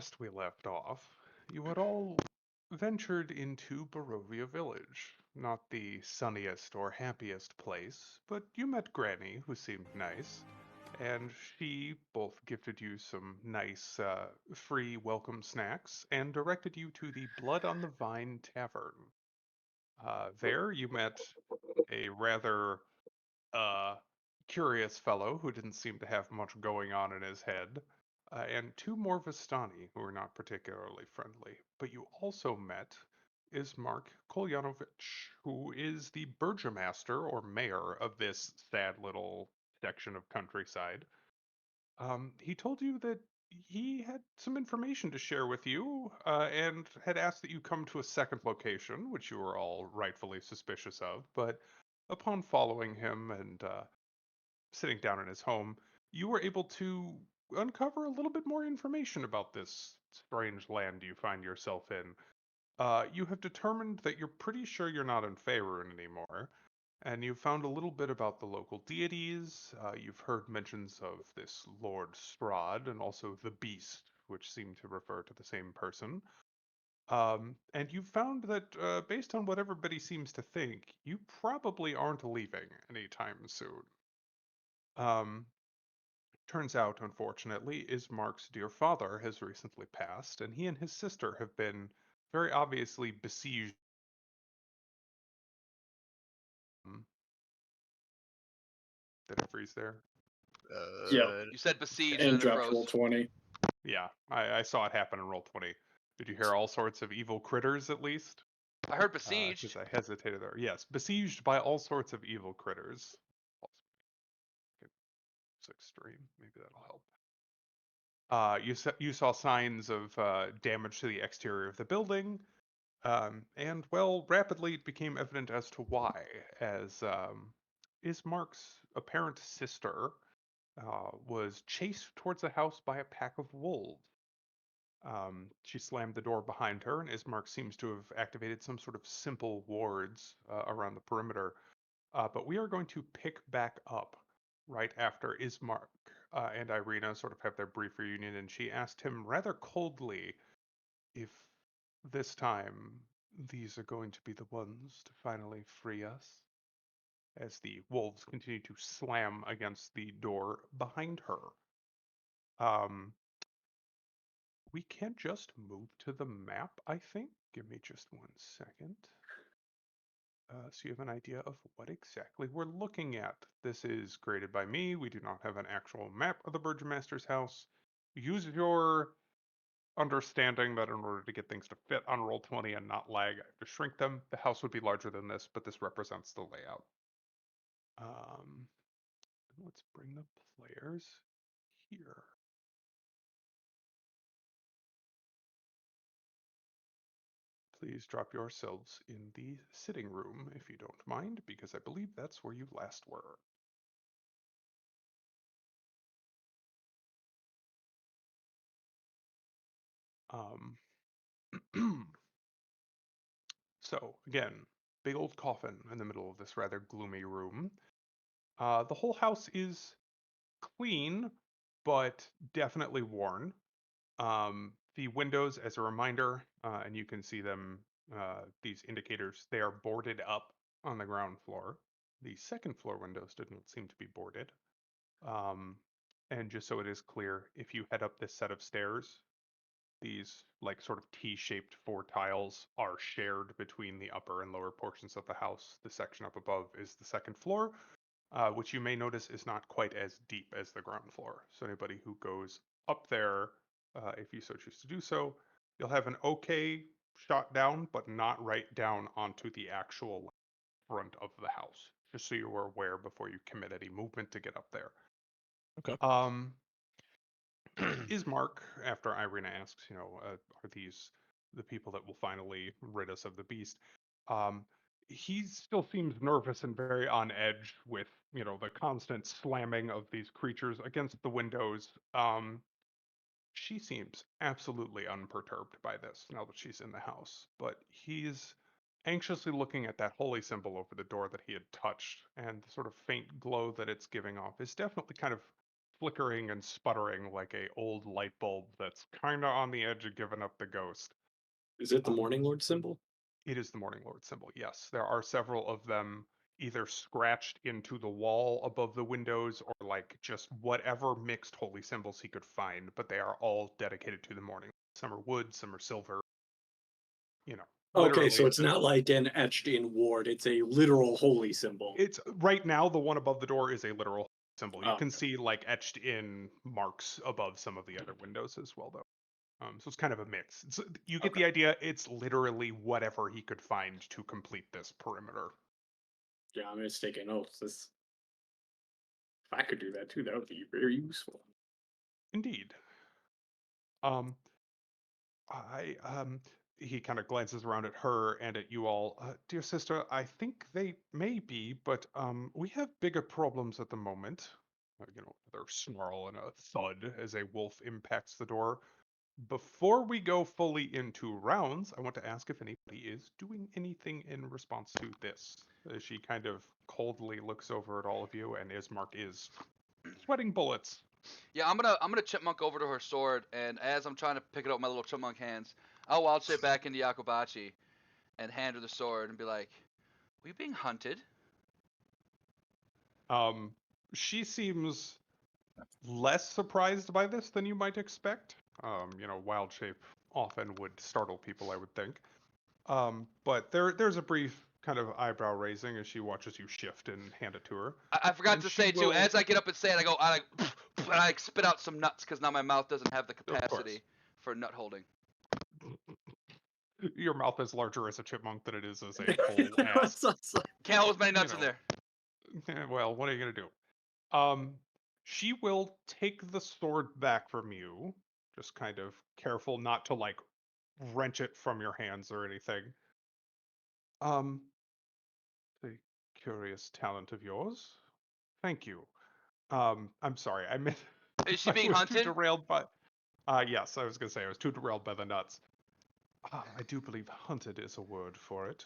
last we left off, you had all ventured into Barovia Village. Not the sunniest or happiest place, but you met Granny, who seemed nice, and she both gifted you some nice free welcome snacks and directed you to the Blood on the Vine Tavern. There you met a rather uh, curious fellow who didn't seem to have much going on in his head, and two more Vistani who were not particularly friendly. But you also met Ismark Kolyanovich, who is the burgomaster or mayor of this sad little section of countryside. He told you that he had some information to share with you, and had asked that you come to a second location, which you were all rightfully suspicious of. But upon following him and sitting down in his home, you were able to uncover a little bit more information about this strange land you find yourself in. You have determined that you're pretty sure you're not in Faerun anymore, and you've found a little bit about the local deities. You've heard mentions of this Lord Strahd and also the Beast, which seem to refer to the same person. And you found that, based on what everybody seems to think, you probably aren't leaving anytime soon. Um, Turns out, unfortunately, Ismark's dear father has recently passed, and he and his sister have been very obviously besieged. um, Did I freeze there? Yeah, You said besieged and and then it dropped roll froze. 20. Yeah, I saw it happen in roll 20. Did you hear all sorts of evil critters at least? I heard Because besieged. I hesitated there. Yes, besieged by all sorts of evil critters. It's extreme. Maybe that'll help. You saw signs of damage to the exterior of the building, and well, rapidly it became evident as to why, as Ismark's apparent sister was chased towards the house by a pack of wolves. She slammed the door behind her, and Ismark seems to have activated some sort of simple wards around the perimeter. But we are going to pick back up right after Ismark and Irina sort of have their brief reunion, and she asked him rather coldly if this time these are going to be the ones to finally free us, as the wolves continue to slam against the door behind her. Um, we can just move to the map, I think. Give me just 1 second. So you have an idea of what exactly we're looking at. This is created by me. We do not have an actual map of the Burgomaster's house. Use your understanding that in order to get things to fit on Roll20 and not lag, I have to shrink them. The house would be larger than this, but this represents the layout. Let's bring the players here. Please drop yourselves in the sitting room if you don't mind, because I believe that's where you last were. Um, so, again, big old coffin in the middle of this rather gloomy room. The whole house is clean, but definitely worn. The windows, as a reminder, and you can see them, these indicators, they are boarded up on the ground floor. The second floor windows didn't seem to be boarded. Um, and just so it is clear, if you head up this set of stairs, these like sort of T-shaped 4 tiles are shared between the upper and lower portions of the house. The section up above is the second floor, which you may notice is not quite as deep as the ground floor. So anybody who goes up there, if you so choose to do so, you'll have an okay shot down, but not right down onto the actual front of the house. Just so you are aware before you commit any movement to get up there. Okay. Ismark, after Irina asks, are these the people that will finally rid us of the beast? He still seems nervous and very on edge with, the constant slamming of these creatures against the windows. She seems absolutely unperturbed by this now that she's in the house, but he's anxiously looking at that holy symbol over the door that he had touched, and the sort of faint glow that it's giving off is definitely kind of flickering and sputtering like a old light bulb that's kind of on the edge of giving up the ghost. Is it the Um, Morning Lord symbol? it is the Morning Lord symbol, yes. There are several of them either scratched into the wall above the windows or like just whatever mixed holy symbols he could find, but they are all dedicated to the Morning. Some are wood, some are silver, you know, Okay, literally so it's not like an etched in ward, it's a literal holy symbol. it's right now the one above the door is a literal symbol. You Oh, can see like etched in marks above some of the other windows as well, though. So it's kind of a mix. You get okay. the idea. It's literally whatever he could find to complete this perimeter. Yeah, I'm just taking notes. If I could do that too, that would be very useful. Indeed. Um, I he kind of glances around at her and at you all. Dear sister, I think they may be, but we have bigger problems at the moment. Their snarl and a thud as a wolf impacts the door. Before we go fully into rounds, I want to ask if anybody is doing anything in response to this. As she kind of coldly looks over at all of you, and Ismark is sweating bullets. Yeah, I'm gonna chipmunk over to her sword, and as I'm trying to pick it up with my little chipmunk hands, I'll wild shape back into Yakobachi and hand her the sword and be like, "We being hunted?" Um, she seems less surprised by this than you might expect. Wild shape often would startle people, I would think. But there's a brief kind of eyebrow raising as she watches you shift and hand it to her. I forgot And to she say too. will, As I get up and say it, and I spit out some nuts because now my mouth doesn't have the of course, capacity for nut holding. your mouth is larger as a chipmunk than it is as a full ass. Can't hold as many You nuts in know, there. well, what are you gonna do? Um, she will take the sword back from you, just kind of careful not to like wrench it from your hands or anything. Um, the curious talent of yours. Thank you. I'm sorry, I meant Is she I being was too hunted? derailed by. Yes, I was gonna say I was too derailed by the nuts. I do believe hunted is a word for it,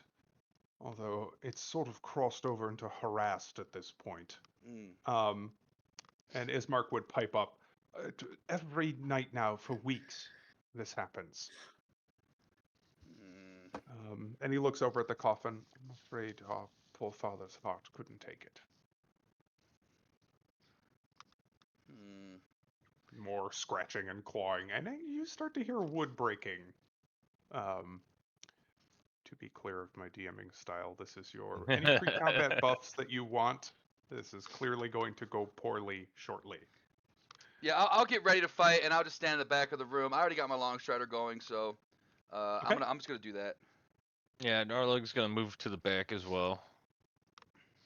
although it's sort of crossed over into harassed at this point. Mm. Um, and Ismark would pipe up. Every night now for weeks, this happens. Mm. And he looks over at the coffin. I'm afraid our poor father's heart couldn't take it. Mm. More scratching and clawing, and you start to hear wood breaking. Um, to be clear of my DMing style, this is your any pre-combat buffs that you want. This is clearly going to go poorly shortly. Yeah, I'll get ready to fight, and I'll just stand in the back of the room. I already got my long strider going, so Okay, I'm just gonna do that. Yeah, Narlug's gonna move to the back as well.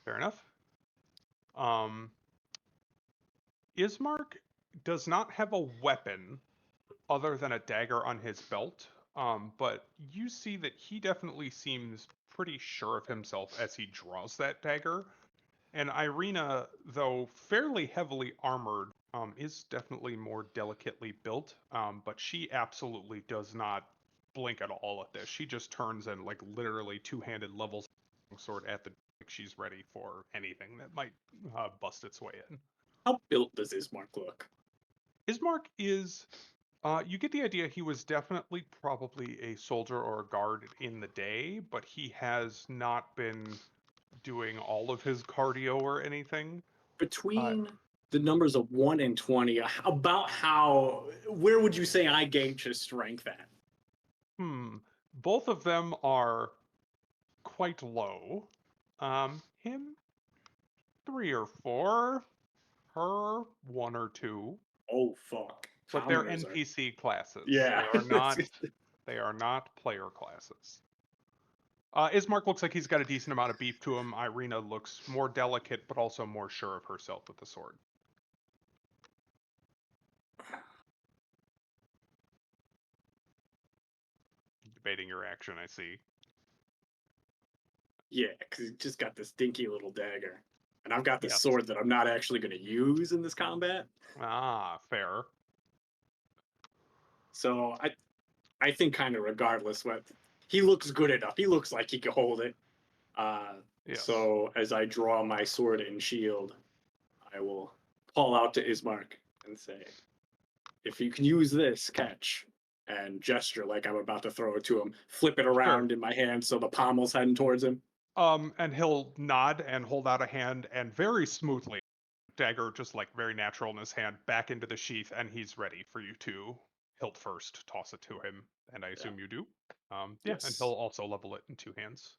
fair enough. Um, Ismark does not have a weapon other than a dagger on his belt, but you see that he definitely seems pretty sure of himself as he draws that dagger. And Irina, though fairly heavily armored, is definitely more delicately built, but she absolutely does not blink at all at this. She just turns and like literally two-handed levels the sword at the like she's ready for anything that might bust its way in. How built does Ismark look? Ismark is you get the idea he was definitely probably a soldier or a guard in the day, but he has not been doing all of his cardio or anything. Between the numbers of 1 and 20, where would you say I gauge his strength at? Both of them are quite low. Him 3 or 4, her 1 or 2. Oh, fuck. But they're Commoners are. NPC classes. Yeah. They are not player classes. Ismark looks like he's got a decent amount of beef to him. Irina looks more delicate, but also more sure of herself with the sword. Debating your action, I see. Yeah, because he just got this dinky little dagger. And I've got this Yes. sword that I'm not actually going to use in this combat. Fair. So I think kind of regardless what, he looks good enough. He looks like he could hold it. Yes. So as I draw my sword and shield, I will call out to Ismark and say, if you can use this, catch. And gesture like I'm about to throw it to him. Flip it around in my hand so the pommel's heading towards him. And he'll nod and hold out a hand, and very smoothly, dagger just like very natural in his hand, back into the sheath, and he's ready for you to hilt first, toss it to him, and I assume you do. And Yes. he'll also level it in 2 hands.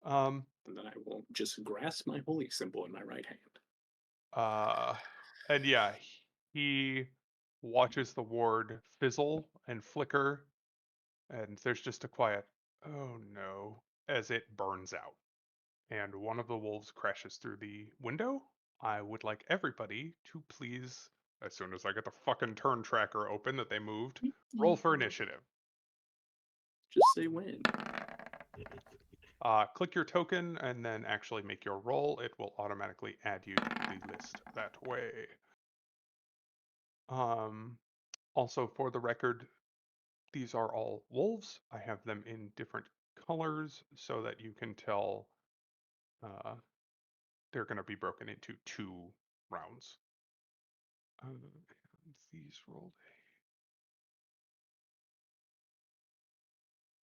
And then I will just grasp my holy symbol in my right hand. And yeah, he watches the ward fizzle and flicker, and there's just a quiet, oh no, as it burns out. And one of the wolves crashes through the window. I would like everybody to please, as soon as I get the fucking turn tracker open that they moved, roll for initiative. Just say when. Click your token and then actually make your roll. It will automatically add you to the list that way. Also, for the record, these are all wolves. I have them in different colors so that you can tell they're going to be broken into 2 rounds. And these rolled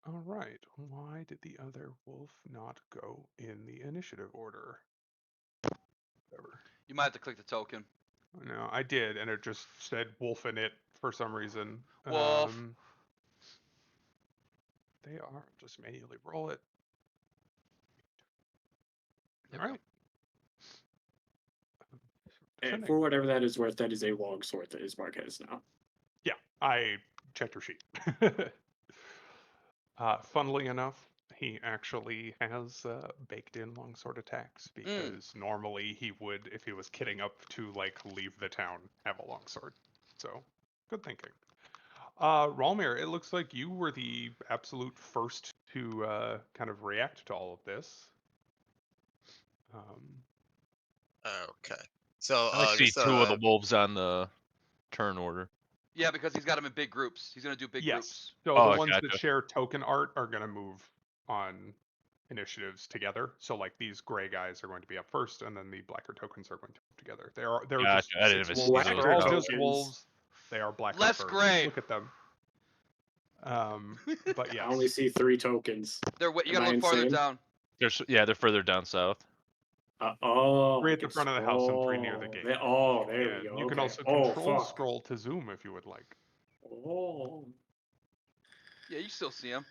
a... All right. Why did the other wolf not go in the initiative order? Whatever. You might have to click the token. No, I did, and it just said wolf in it for some reason. Wolf. They are. Just manually roll it. There All we right. And for whatever that is worth, that is a long sword that Ismark has now. Yeah, I checked your sheet. Funnily enough, he actually has baked in longsword attacks because normally he would, if he was kidding up to like leave the town, have a longsword. So, good thinking. Ralmir, it looks like you were the absolute first to kind of react to all of this. Okay. So I see just, 2 of the wolves on the turn order. Yeah, because he's got them in big groups. He's gonna do big groups. So Oh, the ones that gotcha. share token art are going to move on initiatives together. So like these gray guys are going to be up first, and then the blacker tokens are going to move together. They're Gotcha. just I didn't even see wolves. those. they're all Blacker just tokens. wolves. They are blacker Less first. gray. Look at them. But yes. I only see 3 tokens. You Am gotta I look farther insane? down. They're further down south. Oh, 3 I at the can front of the house and 3 near the gate. there we And go. you can Okay. also Oh, control fuck. scroll to zoom if you would like. Oh. Yeah, you still see him.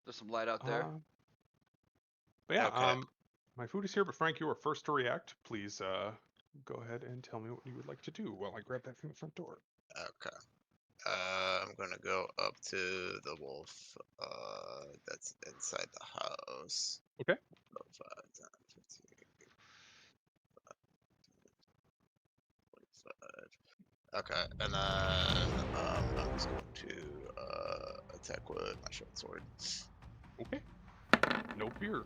There's some light out there. But yeah, Okay. my food is here, but Frank, you were first to react. Please go ahead and tell me what you would like to do while I grab that from the front door. Okay. I'm gonna go up to the wolf that's inside the house. Okay. 5, 10, 15, 25. Okay, and then I'm just going to attack with my short sword. Okay. No fear.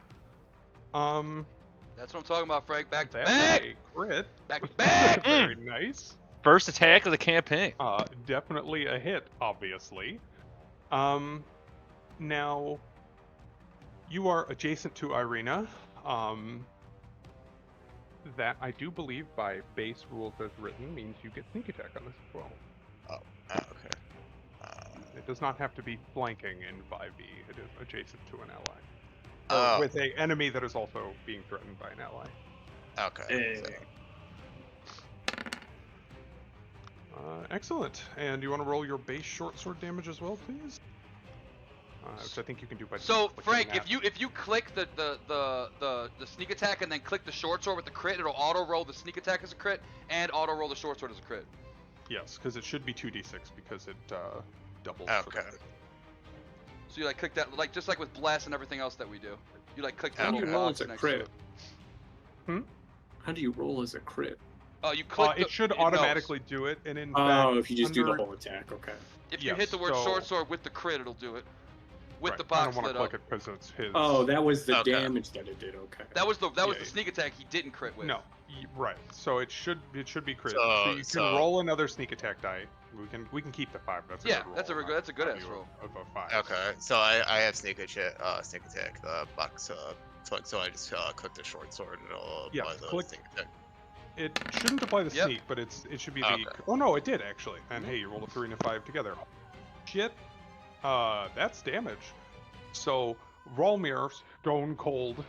That's what I'm talking about, Frank. Back to That's back. a crit. Back to back. Very nice. First attack of the campaign. Definitely a hit, obviously. Now you are adjacent to Irina. That I do believe by base rules as written means you get sneak attack on this as well. Okay. It does not have to be flanking in 5e. It is adjacent to an ally. Oh. Or with an enemy that is also being threatened by an ally. Okay. So, Excellent. And you want to roll your base short sword damage as well, please? Which I think you can do by just So clicking Frank, that. if you click the sneak attack and then click the short sword with the crit, it'll auto roll the sneak attack as a crit and auto roll the short sword as a crit. Yes, because it should be 2d6 because it doubles. Okay. So you like click that, like just like with blast and everything else that we do. You like click the How do little you roll box as a next to crit? it. How do you roll as a crit? You click. It should knows. automatically do it, and in fact, Oh, if you just do the under- whole attack, okay. If you Yes, hit the word so- short sword with the crit, it'll do it. With right, the I box don't want lit to up. click it because it's his. Oh, that was the Okay. damage that it did. Okay. That was the Yeah. sneak attack he didn't crit with. No, right. So it should be crit. So- you so- can roll another sneak attack die. We can keep the 5. That's a Yeah, good roll. that's a good not ass value roll. of a 5. Okay. So I have sneak attack, the box. So I just click the short sword and it'll Yeah, apply the click- sneak attack. It shouldn't apply the Yep. sneak, but it should be the. Okay. Oh no, it did actually. And hey, you rolled a 3 and a 5 together. Shit. That's damage. So Rolmir, stone cold,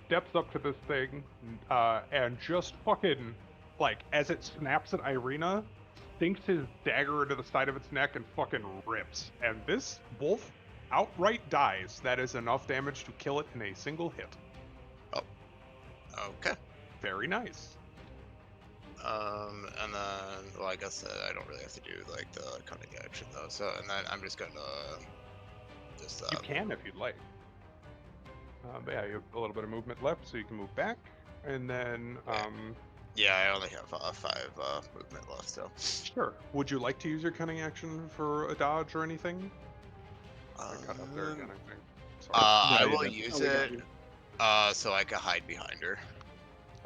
steps up to this thing, and just fucking like as it snaps at Irina, sinks his dagger into the side of its neck and fucking rips. And this wolf outright dies. That is enough damage to kill it in a single hit. Okay. Very nice. And then, well, I guess I don't really have to do like the cunning action though. So, and then I'm just gonna just You can if you'd like. But yeah, you have a little bit of movement left, so you can move back. And then, yeah, I only have 5 movement left. So, sure. Would you like to use your cunning action for a dodge or anything? I cut out there again, I think. Sorry. I No, you will didn't. use Oh, we got it you. so I can hide behind her.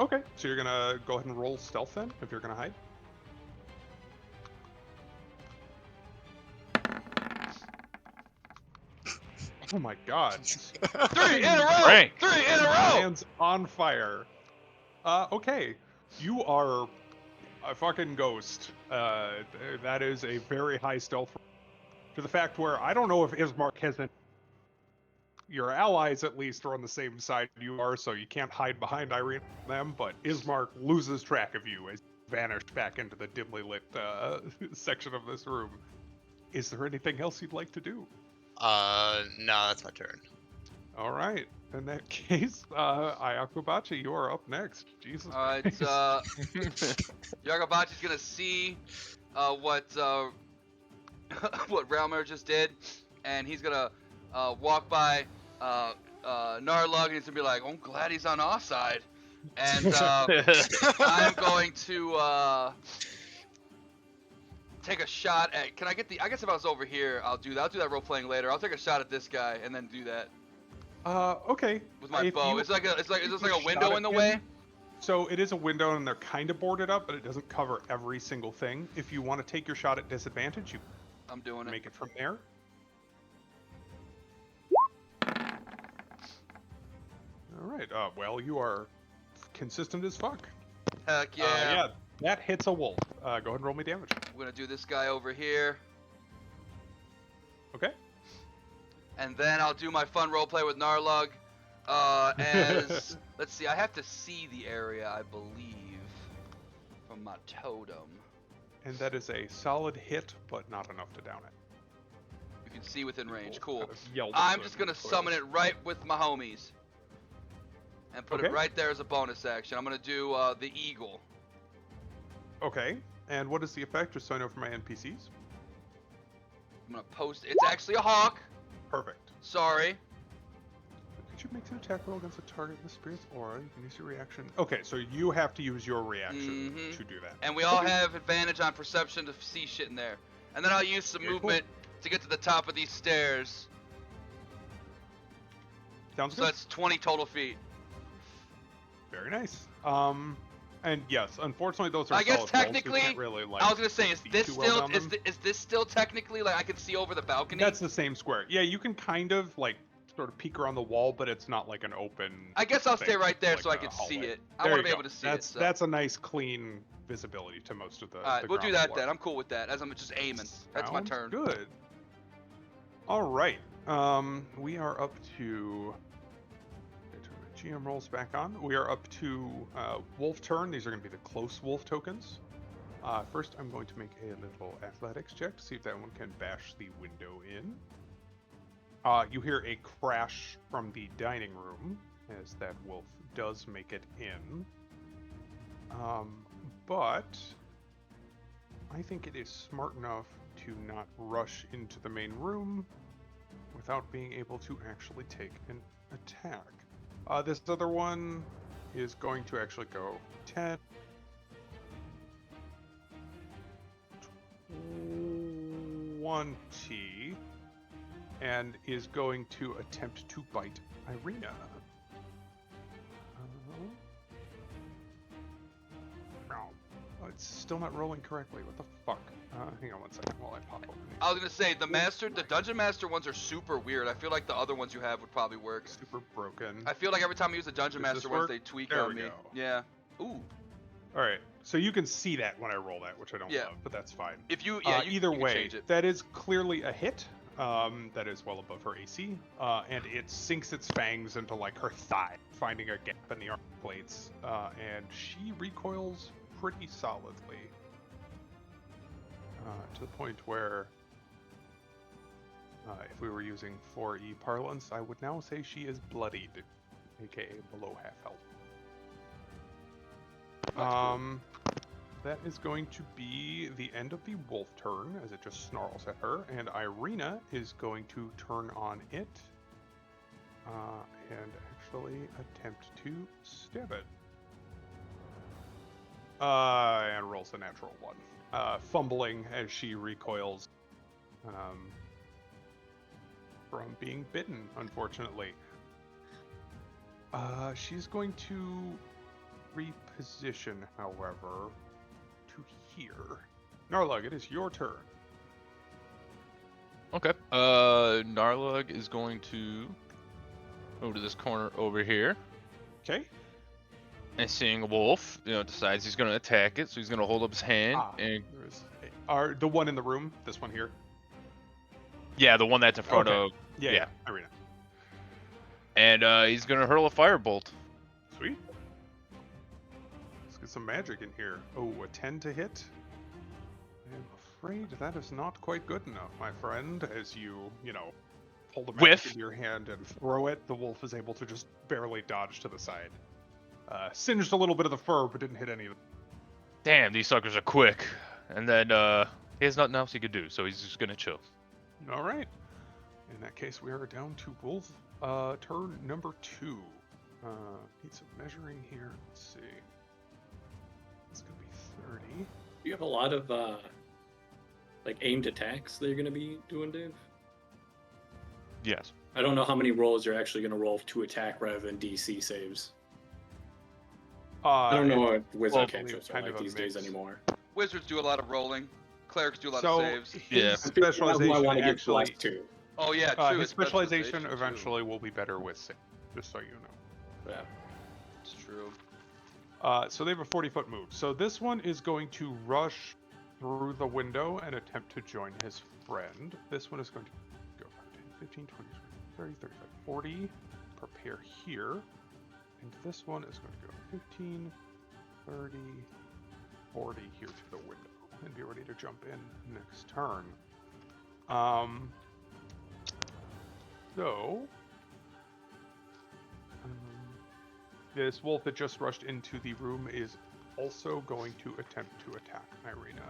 Okay, so you're gonna go ahead and roll stealth then, if you're gonna hide. Oh my god. 3 in a row! Rank. 3 in a row! Man's on fire. Okay. You are a fucking ghost. That is a very high stealth. To the fact where I don't know if Ismark hasn't. Your allies at least are on the same side you are, so you can't hide behind Irene and them, but Ismark loses track of you as you vanish back into the dimly lit section of this room. Is there anything else you'd like to do? No, that's my turn. All right. In that case, Ayakubachi, you are up next. Jesus Alright, Christ. Yagabachi's gonna see what what Realmer just did, and he's gonna walk by Narlug and he's gonna be like, "I'm glad he's on our side," and I'm going to take a shot at. Can I get the? I guess if I was over here, I'll do that. I'll do that role playing later. I'll take a shot at this guy and then do that Okay. with my If bow. you It's like is take this a like a shot window at in the him- way? So it is a window and they're kind of boarded up, but it doesn't cover every single thing. If you want to take your shot at disadvantage, you I'm doing it. make it from there. All right. Well, you are consistent as fuck. Heck yeah. Yeah, that hits a wolf. Go ahead and roll me damage. We're gonna do this guy over here, Okay. and then I'll do my fun roleplay with Narlug. As let's see, I have to see the area, I believe, from my totem. And that is a solid hit, but not enough to down it. You can see within range. Wolf Cool. kind of yelled I'm at just the gonna coils. summon it right with my homies, and put it Okay. right there as a bonus action. I'm gonna do the eagle. Okay. And what is the effect, just so I know for my NPCs? I'm gonna post. It's actually a hawk. Perfect. Sorry. Creature makes an attack roll against a target in the spirit's aura. You can use your reaction. Okay, so you have to use your reaction Mhm. to do that. And we all Okay. have advantage on perception to see shit in there. And then I'll use some Very cool. movement to get to the top of these stairs. Sounds So good. that's 20 total feet. Very nice. And yes, unfortunately, those are I guess solid walls, so you technically, can't really, like, I was gonna say, is see this too well still down them. is this still technically like I can see over the balcony? That's the same square. Yeah, you can kind of like sort of peek around the wall, but it's not like an open. I guess I'll thing, stay right there like so I a can see hallway. it. I There want to you be go. able to see that's, it. So. That's a nice clean visibility to most of the. All right, the we'll do ground that floor. then. I'm cool with that. As I'm just aiming. That's my Sounds turn. Good. All right. We are up to. Turn my GM rolls back on. We are up to wolf turn. These are going to be the close wolf tokens. First, I'm going to make a little athletics check to see if that one can bash the window in. You hear a crash from the dining room as that wolf does make it in. But I think it is smart enough to not rush into the main room without being able to actually take an attack. This other one is going to actually go 10, 20, and is going to attempt to bite Irina. Oh, it's still not rolling correctly. What the fuck? Hang on one second while I pop open. I was gonna say the dungeon master ones are super weird. I feel like the other ones you have would probably work. Super broken. I feel like every time I use the dungeon Does master this ones, work? they tweak There on we me. go. Yeah. Ooh. All right. So you can see that when I roll that, which I don't Yeah. love, but that's fine. If you, Either you can way, change it. that is clearly a hit. That is well above her AC, and it sinks its fangs into like her thigh, finding a gap in the armor plates, and she recoils pretty solidly, to the point where, if we were using 4E parlance, I would now say she is bloodied, aka below half health. That's cool. That is going to be the end of the wolf turn, as it just snarls at her, and Irina is going to turn on it, and actually attempt to stab it. And rolls a natural one. Fumbling as she recoils from being bitten, unfortunately. She's going to reposition, however, to here. Narlug, it is your turn. Okay. Narlug is going to move to this corner over here. Okay. And seeing a wolf, decides he's going to attack it, so he's going to hold up his hand and Are the one in the room? This one here? yeah, the one that's in front Okay. of Yeah. Irina. and he's going to hurl a firebolt. Sweet. Let's get some magic in here. Oh, a 10 to hit? I'm afraid that is not quite good enough, my friend. As you pull the magic Whiff. into your hand and throw it, the wolf is able to just barely dodge to the side. Singed a little bit of the fur, but didn't hit any of it. Damn, these suckers are quick. And then he has nothing else he could do, so he's just going to chill. All right. In that case, we are down to wolf turn number 2. Need some measuring here. Let's see. It's going to be 30. You have a lot of like aimed attacks that you're gonna be doing, Dave. Yes. I don't know how many rolls you're actually gonna roll to attack rather than DC saves. I don't know what wizard cantrips are kind like of a these days mix. anymore. Wizards do a lot of rolling. Clerics do a lot So of saves. Yeah. his Who I specialization want to get actually, plus 2. Oh yeah, true. his it's specialization too. eventually will be better with save, just so you know. Yeah. It's true. So they have a 40-foot move. So this one is going to rush through the window and attempt to join his friend. This one is going to go 10, 15, 20, 30, 35, 40. Prepare here. And this one is going to go 15, 30, 40 here to the window. And be ready to jump in next turn. This wolf that just rushed into the room is also going to attempt to attack Irina.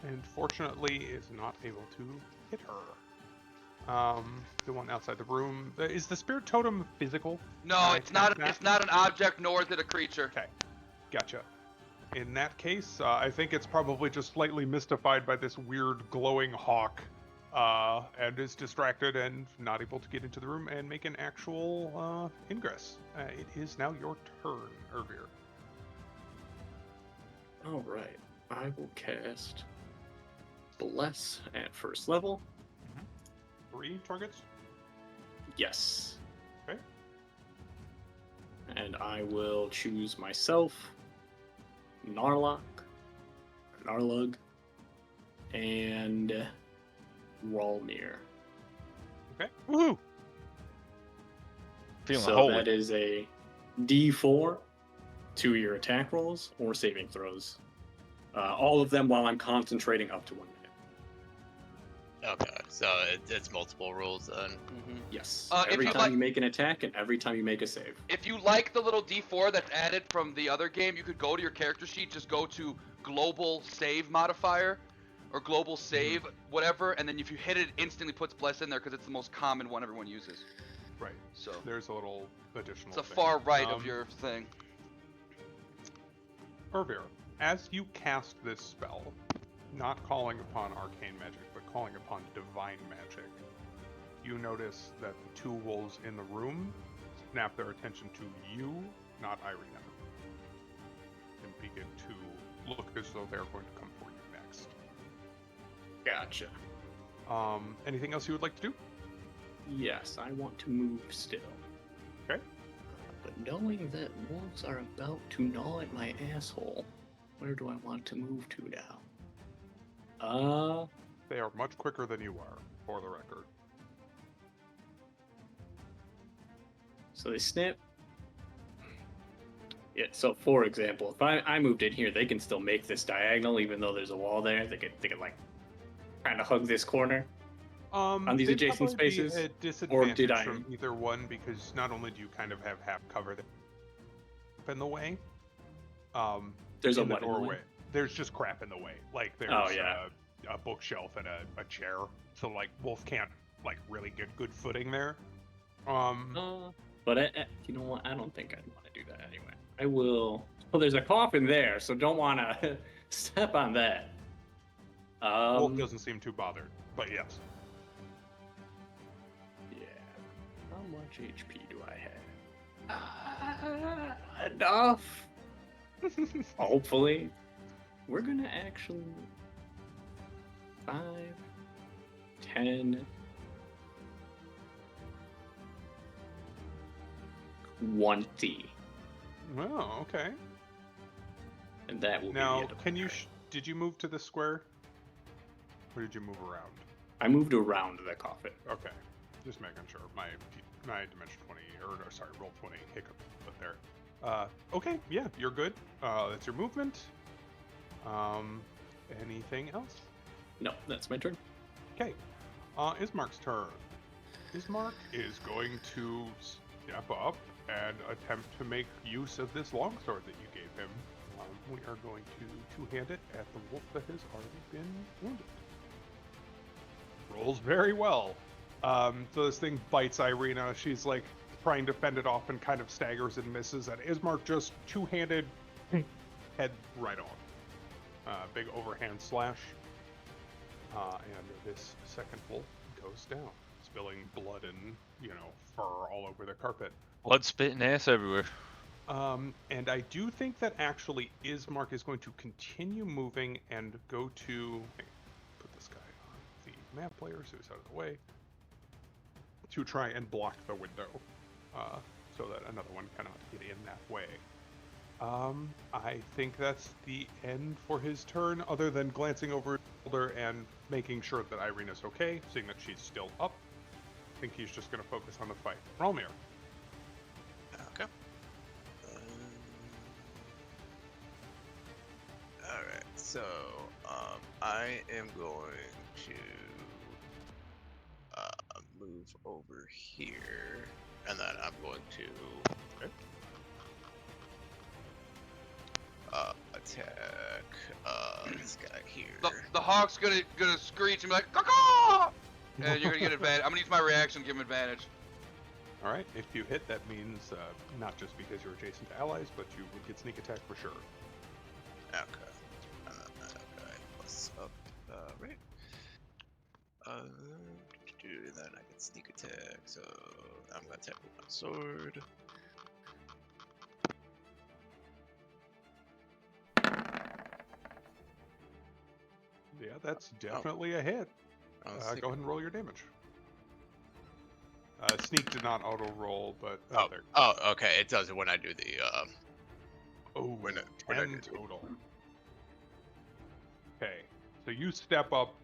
And fortunately is not able to hit her. The one outside the room. Is the spirit totem physical? No, it's not. It's not an object, nor is it a creature. Okay, gotcha. In that case, I think it's probably just slightly mystified by this weird glowing hawk, and is distracted and not able to get into the room and make an actual ingress. It is now your turn, Ervir. All right. I will cast Bless at first level. 3 targets? Yes. Okay. And I will choose myself, Narlug, and Ralmir. Okay. Woohoo! Feeling So holy. that is a D4 to your attack rolls or saving throws. All of them while I'm concentrating up to 1 minute. Okay, so it's multiple rolls then. Mm-hmm. Yes. If Every you time like- you make an attack and every time you make a save. If you like the little D4 that's added from the other game, you could go to your character sheet, just go to global save modifier or global save, whatever, and then if you hit it, it instantly puts bless in there because it's the most common one everyone uses. Right. So There's a little additional it's the thing. far right of your thing. Ervir, as you cast this spell, not calling upon arcane magic, but calling upon divine magic, you notice that the 2 wolves in the room snap their attention to you, not Irina, and begin to look as though they're going to come for you next. Gotcha. Anything else you would like to do? Yes, I want to move still. Okay. But knowing that wolves are about to gnaw at my asshole, where do I want to move to now? They are much quicker than you are, for the record. So they snip. Yeah, so for example, if I moved in here, they can still make this diagonal even though there's a wall there. They could like kind of hug this corner on these They'd adjacent probably be spaces. a Or did disadvantage I? from either one because not only do you kind of have half cover there in the way, There's a in the what in the way? doorway. There's just crap in the way. Like there's Oh, yeah. a bookshelf and a chair, so like Wolf can't like really get good footing there. But you know what? I don't think I'd want to do that anyway. I will. Well, there's a coffin there, so don't want to step on that. Wolf doesn't seem too bothered, but yes. Yeah. How much HP do I have? Enough. Hopefully. We're gonna actually 5, 10, 20. Oh, okay. And that will be the Now, end of can my you? turn. Did you move to the square? Or did you move around? I moved around the coffin. Okay, just making sure. My dimension 20 or no, sorry, roll 20 hiccup put there. Okay, yeah, you're good. That's your movement. Anything else? No, that's my turn. Okay. Ismark's turn. Ismark is going to step up and attempt to make use of this longsword that you gave him. We are going to two-hand it at the wolf that has already been wounded. Rolls very well. So this thing bites Irina. She's like trying to fend it off and kind of staggers and misses. And Ismark just two-handed head right on. Big overhand slash. And this second wolf goes down, spilling blood and, fur all over the carpet. Blood, spit, and ass everywhere. And I do think that actually Ismark is going to continue moving and go to put this guy on the map player so he's out of the way to try and block the window so that another one cannot get in that way. I think that's the end for his turn, other than glancing over his shoulder and making sure that Irina's okay, seeing that she's still up. I think he's just going to focus on the fight. Ralmir. Okay. Alright, so I am going to move over here, and then I'm going to attack this guy here. The hawk's gonna screech and be like, caw. And you're gonna get advantage. I'm gonna use my reaction to give him advantage. All right, if you hit, that means not just because you're adjacent to allies, but you would get sneak attack for sure. Okay. Okay. Plus up, right. Then I get sneak attack, so I'm gonna attack with my sword. Yeah, that's definitely a hit. Go ahead and roll your damage. Sneak did not auto roll, but there. Okay. It does it when I do the when I 10 do the- total. Okay, so you step up.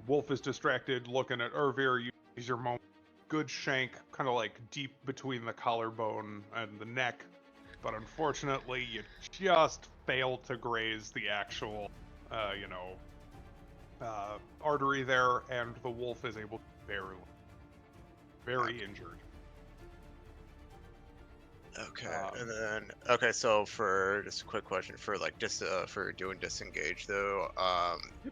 Wolf is distracted, looking at Ervir. You use your moment. Good shank, kind of like deep between the collarbone and the neck, but unfortunately, you just fail to graze the actual, artery there, and the wolf is able to very injured. Okay, and then so for just a quick question for like for doing disengage though,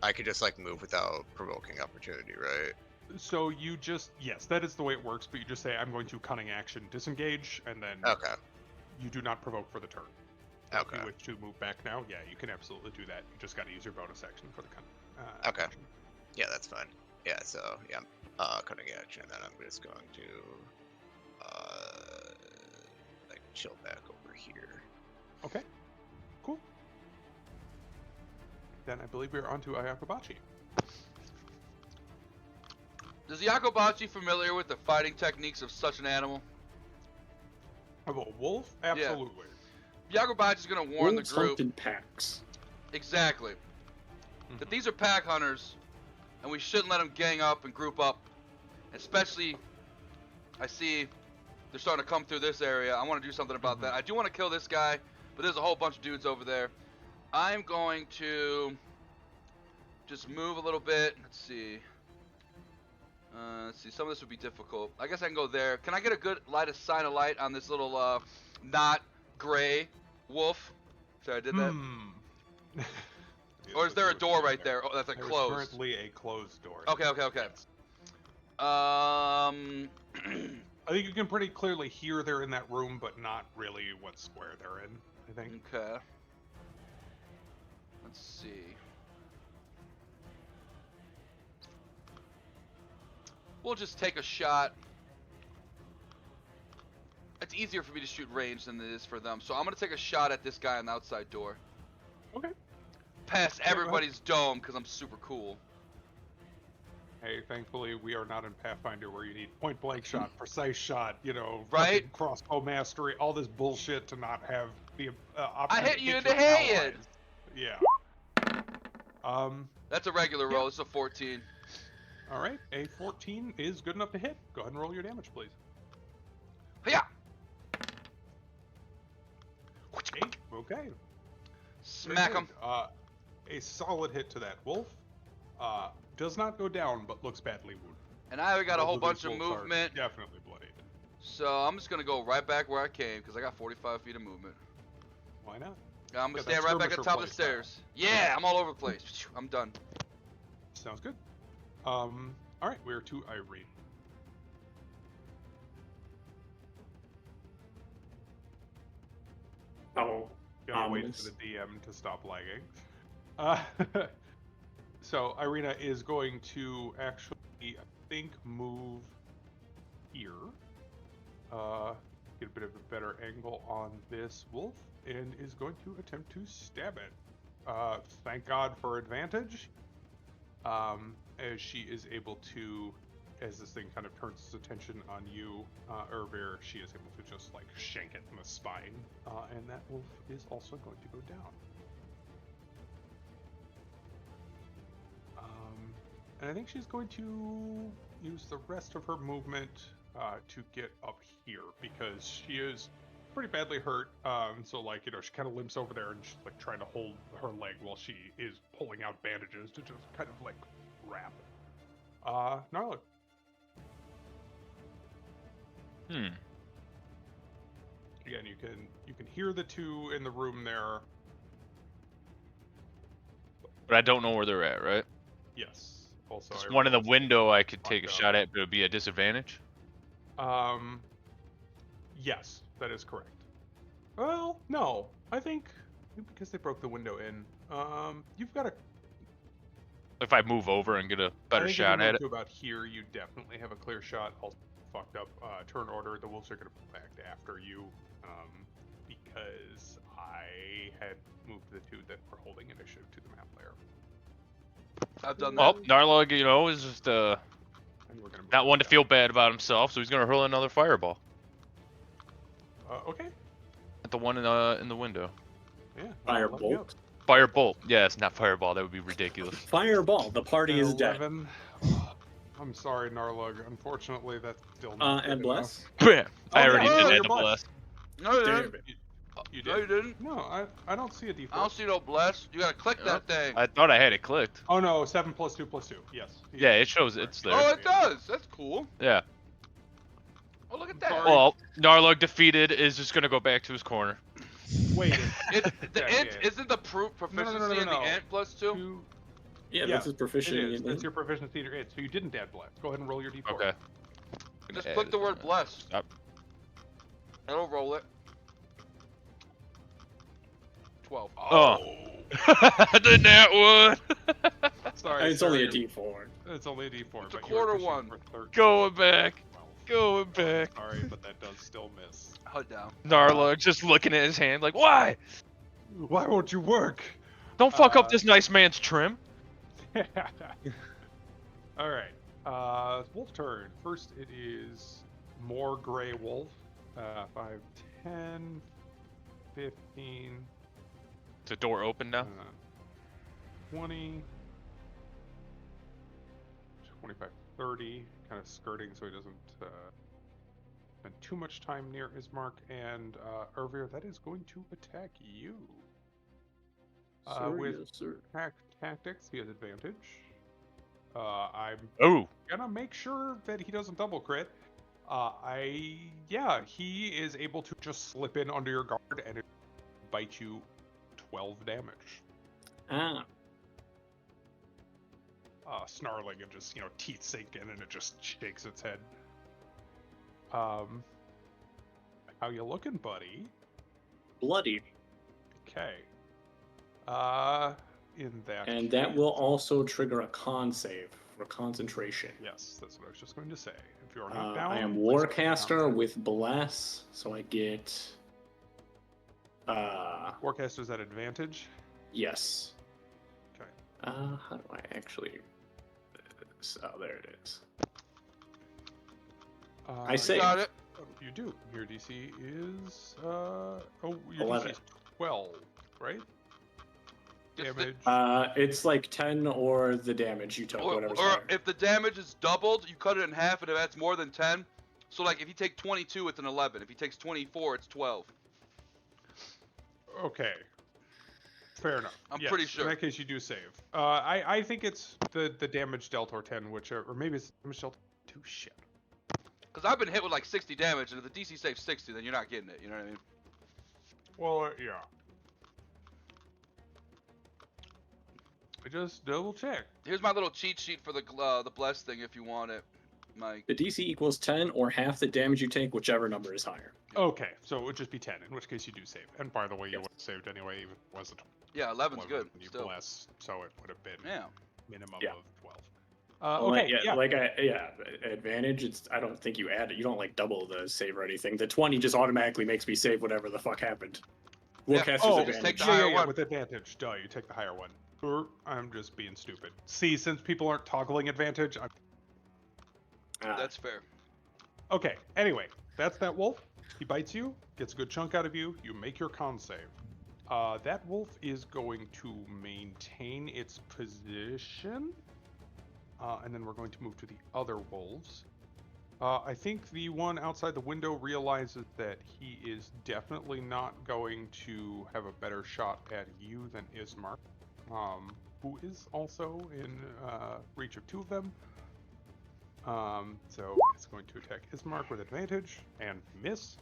I could just like move without provoking opportunity, right? So you just that is the way it works, but you just say I'm going to cunning action disengage, and then you do not provoke for the turn. Okay. If you wish to move back now, yeah, you can absolutely do that. You just got to use your bonus action for the cunning. Okay. Action. Yeah, that's fine. Yeah, so yeah, cutting action, and then I'm just going to like chill back over here. Okay. Cool. Then I believe we're on to Ayakobachi. Is Yakobachi familiar with the fighting techniques of such an animal? Of a wolf? Absolutely. Yagurbach is gonna warn Wolves the group hunt in packs. exactly that these are pack hunters, and we shouldn't let them gang up and group up. Especially, I see they're starting to come through this area. I want to do something about that. I do want to kill this guy, but there's a whole bunch of dudes over there. I'm going to just move a little bit. Let's see. Some of this would be difficult. I guess I can go there. Can I get a good sign of light on this little not gray wolf? Sorry, I did that. Or is there a door right there? Oh, that's like There's closed. currently a closed door. Okay. Yes. I think you can pretty clearly hear they're in that room, but not really what square they're in, I think. Okay. Let's see. We'll just take a shot. It's easier for me to shoot range than it is for them. So I'm going to take a shot at this guy on the outside door. Okay. Past everybody's dome because I'm super cool. Hey, thankfully we are not in Pathfinder where you need point blank shot, precise shot, Right? fucking crossbow mastery, all this bullshit to not have the option. I hit to you in your the head. allies. Yeah. That's a regular roll. It's a 14. All right. A 14 is good enough to hit. Go ahead and roll your damage, please. Yeah. Okay. Smack him. A solid hit to that wolf. Does not go down, but looks badly wounded. And I got a whole Both bunch these of wolves are movement. Definitely bloodied. So I'm just going to go right back where I came because I got 45 feet of movement. Why not? I'm going Got to stand that right back at the top of the skirmisher stairs. Yeah, I'm all over the place. I'm done. Sounds good. All right, we're to Irene. Oh, Gotta wait for the DM to stop lagging. So Irina is going to actually, I think, move here. Get a bit of a better angle on this wolf, and is going to attempt to stab it. Thank God for advantage. As she is able to, as this thing kind of turns its attention on you, Ervir, she is able to just like shank it in the spine, and that wolf is also going to go down. And I think she's going to use the rest of her movement to get up here because she is pretty badly hurt. So like, she kind of limps over there and she's like trying to hold her leg while she is pulling out bandages to just kind of like wrap. Gnarly. Again, you can hear the two in the room there. But I don't know where they're at, right? Yes. Also, There's one in the window I could take a fucked up. shot at, but it would be a disadvantage. Yes, that is correct. Well, no, I think because they broke the window in. You've got a. If I move over and get a better shot at it. To about here, you definitely have a clear shot. Also, fucked up turn order. The wolves are gonna pull back after you, because I had moved the two that were holding initiative to the map layer. I've done Well, that. Narlog, is just And we're gonna move not one to down. feel bad about himself, so he's gonna hurl another fireball Okay. at the one in the window. Yeah. Firebolt. Firebolt. Yeah, it's not fireball. That would be ridiculous. Fireball. The party is dead. 11. I'm sorry, Narlug. Unfortunately, that's still And not good bless. enough. I already yeah, did you're add the blessed. bless. No, you Damn didn't. it. You did? No, you didn't. No, I don't see a D4. I don't see no bless. You gotta click that thing. I thought I had it clicked. Oh no, 7 + 2 + 2. Yes. Yeah, it shows it's there. Oh, it does. That's cool. Yeah. Oh, look at that. Sorry. Well, Narlug defeated is just gonna go back to his corner. Wait. The Yeah, int yeah. isn't the proof proficiency no, in no. the int +2. Yeah, Yeah, this is It proficient is. in That's your proficiency in your int. So you didn't add bless. Go ahead and roll your D4. Okay. Just click the word bless. Yep. It'll roll it. 12. Oh. The nat one. Sorry. It's only a sorry. D4. It's only a D4. It's a but you are quarter fishing one. for 13. Going back. 12. Going back. Sorry, but that does still miss. HUD down. Narlug just looking at his hand like, why? Why won't you work? Don't fuck up this nice man's trim. All right. Wolf turn. First, it is more gray wolf. 5, 10, 15, Is the door open now? 20, 25, 30, kind of skirting so he doesn't spend too much time near Ismark. And Ervir, that is going to attack you. Sir, With yes, sir. tactics, he has advantage. I'm Oh, gonna make sure that he doesn't double crit. He is able to just slip in under your guard and bite you 12 damage. Ah, Snarling and just, teeth sink in and it just shakes its head. How you looking, buddy? bloody. Okay. In that And that case- will also trigger a con save for concentration. Yes, that's what I was just going to say. If you are knocked down, I am please make a Warcaster con with Bless, so I get. save. Warcaster's at advantage. Yes. Okay. How do I actually? Oh, there it is. I say- Got it. You do. Your DC is your 11. DC is 12, right? Just the- Damage. It's like 10 or the damage you took, whatever's Or higher. if the damage is doubled, you cut it in half, and if that's more than 10, so like if you take 22, it's an 11. If he takes 24, it's 12. Okay. Fair enough. I'm Yes, pretty In sure. that case, you do save. I think it's the damage dealt or 10, or maybe it's damage dealt 2. Shit. Because I've been hit with like 60 damage, and if the DC saves 60, then you're not getting it. You know what I mean? Well, yeah. I just double check. Here's my little cheat sheet for the bless thing if you want it, Mike. The DC equals 10 or half the damage you take, whichever number is higher. Okay, so it would just be 10, in which case you do save. And by the way, you Yes. would have saved anyway, even if it wasn't Yeah, 11's 11 good. when you Still. bless, so it would have been Yeah. minimum Yeah. of 12. Like, Okay, advantage. It's I don't think you add it. You don't like double the save or anything. The 20 just automatically makes me save whatever the fuck happened. Yeah. Warcaster's Oh, just take advantage. the yeah, higher one. with advantage. Duh, you take the higher one. I'm just being stupid. See, since people aren't toggling advantage, That's fair. okay. Anyway, that's that wolf. He bites you, gets a good chunk out of you. You make your con save. That wolf is going to maintain its position, and then we're going to move to the other wolves. I think the one outside the window realizes that he is definitely not going to have a better shot at you than Ismark, who is also in reach of 2 of them. So it's going to attack Ismark with advantage and miss.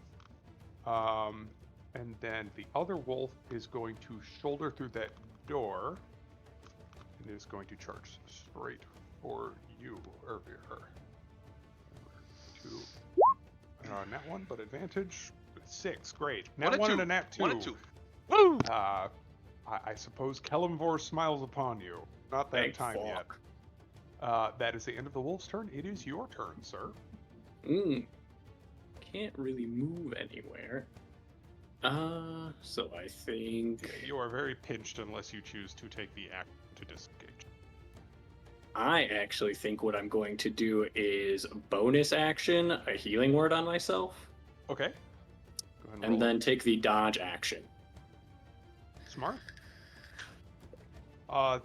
And then the other wolf is going to shoulder through that door and is going to charge straight for you, Ervir. 2. Nat 1, but advantage 6. Great. Nat 1 and a nat 2. 1 and 2. woo! I suppose Kelimvor smiles upon you. Not that Thank time yet. fuck. That is the end of the wolf's turn. It is your turn, sir. Can't really move anywhere. So I think You are very pinched unless you choose to take the action to disengage. I actually think what I'm going to do is bonus action a healing word on myself, Okay. Go ahead and and roll. then take the dodge action. Smart.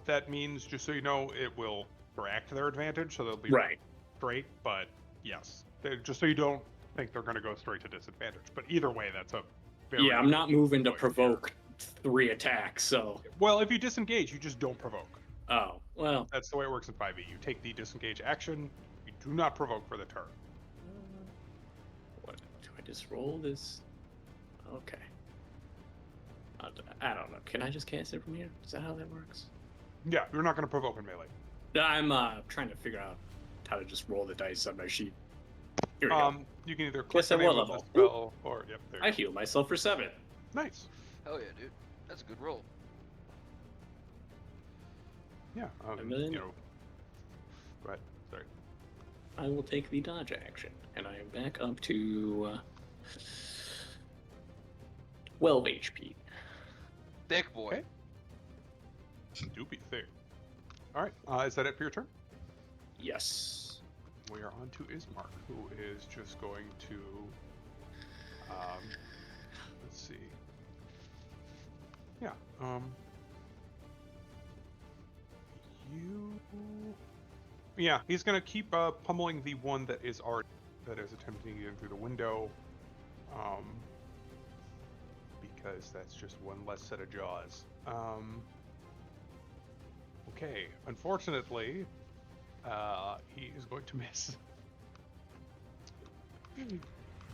That means, just so you know, it will correct their advantage, so they'll be Right. straight, but yes. Just so you don't think they're going to go straight to disadvantage. But either way, that's a very... Yeah, I'm not moving to choice. provoke 3 attacks, so. Well, if you disengage, you just don't provoke. Oh, well. That's the way it works in 5e. You take the disengage action, you do not provoke for the turn. What? Do I just roll this? Okay. I don't know. Can I just cast it from here? Is that how that works? Yeah, you're not going to provoke in melee. I'm trying to figure out how to just roll the dice on my sheet. Here we go. You can either click Yes, the at name what of the level? spell, or... Yep, there you I go. heal myself for 7. Nice. Hell yeah, dude. That's a good roll. Yeah, And then- you know... Go ahead. Sorry. I will take the dodge action, and I am back up to 12 HP. Thick boy. Okay. Doopy thick. Alright, is that it for your turn? Yes. We are on to Ismark, who is just going to let's see. Yeah. You. Yeah, he's gonna keep pummeling the one that is attempting to get in through the window. Because that's just one less set of jaws. Okay. Unfortunately, he is going to miss.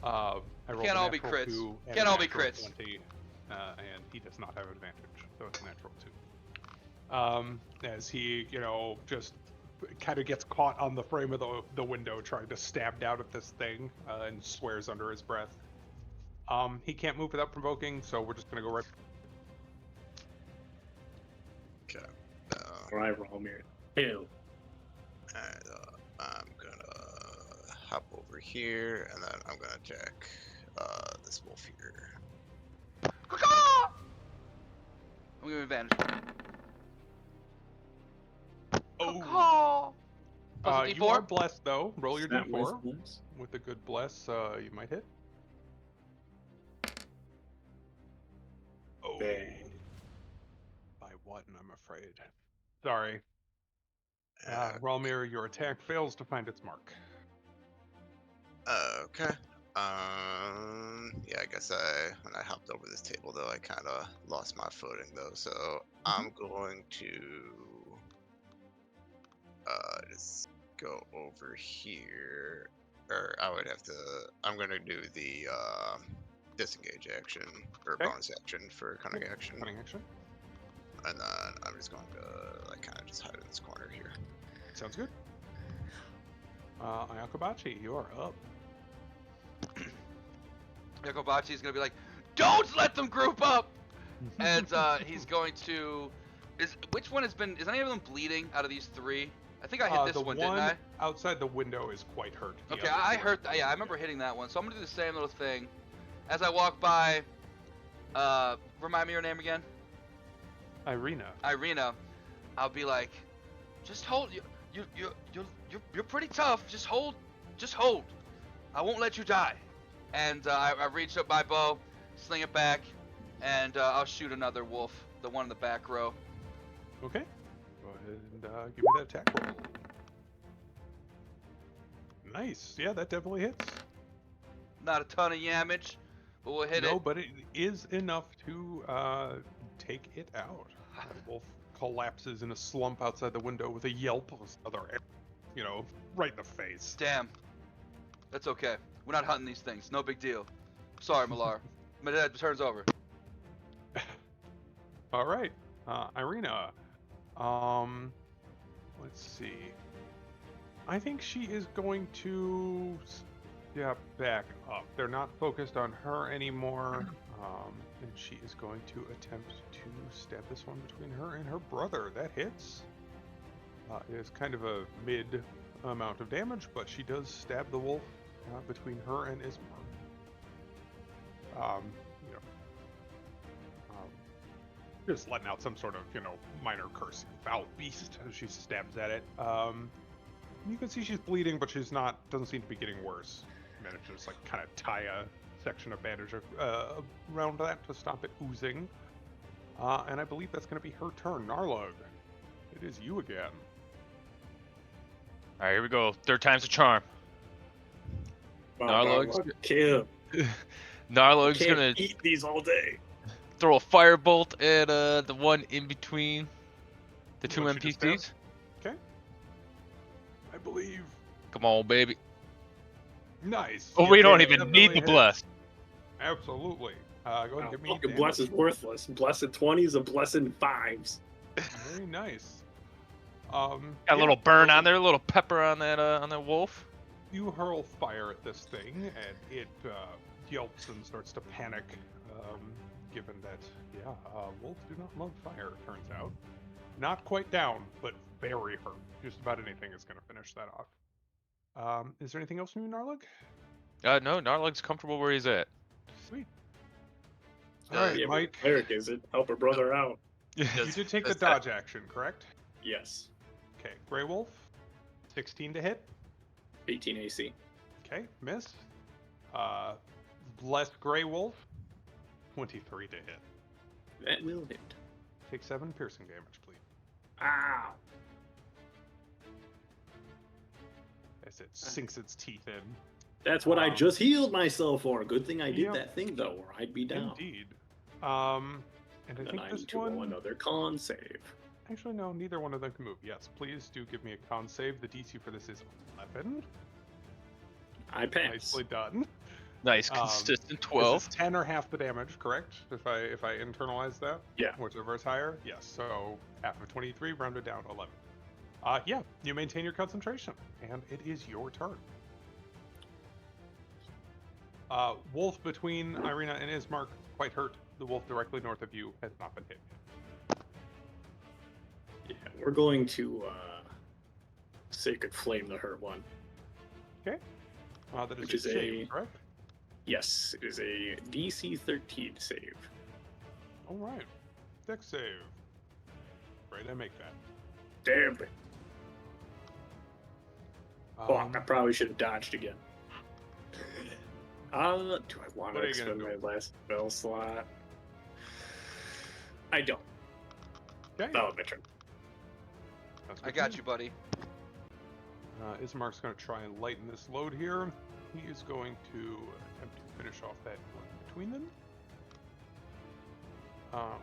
I rolled Can't a all be natural crits. 2 and Can't a all be natural crits. 20, and he does not have advantage, so it's a natural 2. As he, just kind of gets caught on the frame of the window trying to stab down at this thing, and swears under his breath. He can't move without provoking, so we're just gonna go right. Okay. All right, Romir. Ew. And I'm gonna hop over here, and then I'm gonna attack this wolf here. Caw-caw! I'm giving advantage. Oh, Caw-caw! Plus a you are D4. blessed though. Roll your Snap d4 wisdoms. with a good bless. You might hit. Oh, Dang. by one, I'm afraid. Sorry. And Ralmir, your attack fails to find its mark. Okay. Yeah, I guess when I hopped over this table though, I kind of lost my footing though. So I'm going to just go over here, or I would have to. I'm gonna do the disengage action or Okay. bonus action for cunning action, Cunning action. and then I'm just going to like kind of just hide in this corner here. Sounds good. Ayakobachi, you are up. Yakobachi is gonna be like, "Don't let them group up!" And he's going to. Which one has been? Is any of them bleeding out of these three? I think I hit this the one, didn't I? outside the window is quite hurt. The Okay, other I two heard. are- Yeah, I remember hitting that one. So I'm gonna do the same little thing. As I walk by, remind me your name again. Irina. Irina. I'll be like, just hold. You're pretty tough. Just hold. Just hold. I won't let you die. And I reach up my bow, sling it back, and I'll shoot another wolf, the one in the back row. Okay. Go ahead and give me that attack roll. Nice. Yeah, that definitely hits. Not a ton of damage, but we'll hit No, it. but it is enough to take it out. The wolf collapses in a slump outside the window with a yelp of other, right in the face. Damn. That's okay. We're not hunting these things. No big deal. Sorry, Malar. My dad turns over. All right, Irina. Let's see. I think she is going to step back up. They're not focused on her anymore, and she is going to attempt to stab this one between her and her brother. That hits. It is kind of a mid amount of damage, but she does stab the wolf between her and Ismar. Just letting out some sort of, minor curse. Foul beast as she stabs at it. You can see she's bleeding, but doesn't seem to be getting worse. Managed to just kind of tie a section of bandage around that to stop it oozing. And I believe that's going to be her turn. Narlug, it is you again. All right, here we go. Third time's a charm. Narlug's- Kill. Narlug's Can't gonna eat these all day. throw a firebolt at the one in between the two What, she just NPCs. Okay. I believe. Come on, baby. Nice. Oh, Yeah, we don't that even need definitely the bless. hits. Absolutely. Go ahead and give me Fucking damage. bless is worthless. Blessed 20s and blessed 5s. Very nice. Got a yeah, little burn so on there, a little pepper on that wolf. You hurl fire at this thing, and it yelps and starts to panic. Given that, wolves do not love fire. Turns out, not quite down, but very hurt. Just about anything is going to finish that off. Is there anything else from you, Narlug? No, Narlug's comfortable where he's at. Sweet. All right, Yeah, Mike. Eric, is it? Help her brother out. You did take the does that- dodge action, correct? Yes. Okay, Grey Wolf, 16 to hit. 18 AC. Okay, miss. Blessed Grey Wolf, 23 to hit. That will hit. Take 7 piercing damage, please. Ow. As it sinks its teeth in. That's what I just healed myself for. Good thing I did Yep. that thing though, or I'd be down. Indeed. And I And think then I this need to roll one. another con save. Actually, no, neither one of them can move. Yes, please do give me a con save. The DC for this is 11. I pass. Nicely done. Nice, Um, consistent This 12. is 10 or half the damage, correct? If I internalize that? Yeah. Whichever is higher? Yes. So half of 23, rounded down to 11. Yeah, you maintain your concentration, and it is your turn. Wolf between Irina and Ismark, quite hurt. The wolf directly north of you has not been hit. Yeah, we're going to Sacred Flame the hurt one. Okay. That is Which a is save, a- correct? Yes, it is a DC 13 save. All right. Dex save. Right, I make that. Damn it. Fuck, I probably should have dodged again. Do I want What to are you gonna expend my last spell slot? I don't. Okay. That was my turn. That's I good got to you, buddy. Ismark's going to try and lighten this load here. He is going to attempt to finish off that one between them.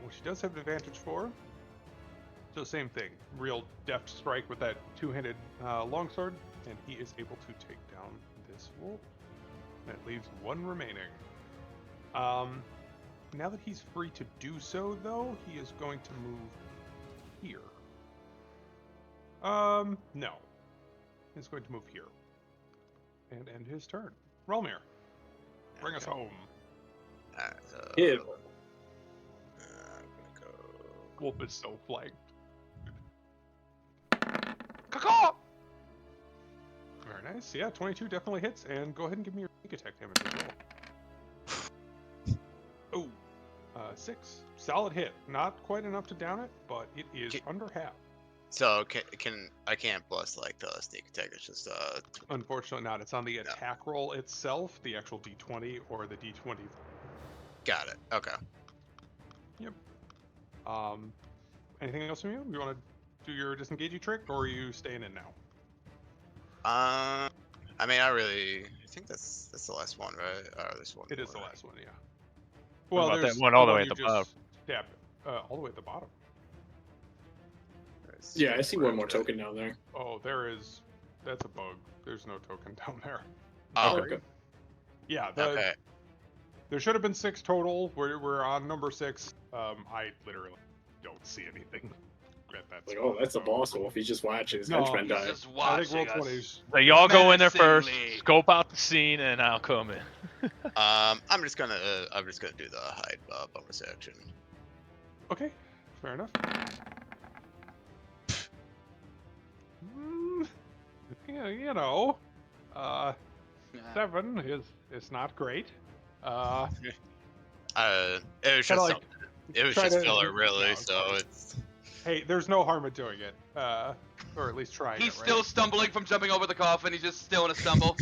Which he does have an advantage for. So same thing. Real deft strike with that two-handed longsword. And he is able to take down this wolf. That leaves one remaining. Now that he's free to do so, though, he is going to move here. No. He's going to move here. And end his turn. Relmir, bring us Okay. home. Alright, so Ew. I'm gonna go. Wolf is so flanked. Caw-caw! Very nice. Yeah, 22 definitely hits. And go ahead and give me your sneak attack damage as well. Oh, 6. Solid hit. Not quite enough to down it, but it is Ki- under half. So I can't plus like the sneak attack. It's just Unfortunately not. It's on the attack roll itself, the actual d20 or the d20. got it. Okay. Anything else from you? You want to do your disengaging trick, or are you staying in now? I mean, I think that's the last one, right? There's one. It is the more. last one, yeah. What Well, about that there's one all the way you at the just bottom? stabbed. All the way at the bottom. There's Yeah, I see one more right token down there. Oh, there is. That's a bug. There's no token down there. Oh, Okay. Yeah, okay. there should have been 6 total. We're on number 6. I literally don't see anything at that Like, spot, oh, that's a so- boss wolf. He's just watching his No, henchmen He's die. just I think watching roll us. 20s. So y'all go in there first, Menacingly. scope out the scene, and I'll come in. I'm just gonna do the hide bonus action. Okay, fair enough. Yeah, you know, Yeah. 7 is not great. It was Kinda just like something. It was try just to- filler, really. no, So okay. it's Hey, there's no harm in doing it, or at least trying He's it. Right? still stumbling from jumping over the coffin. He's just still in a stumble.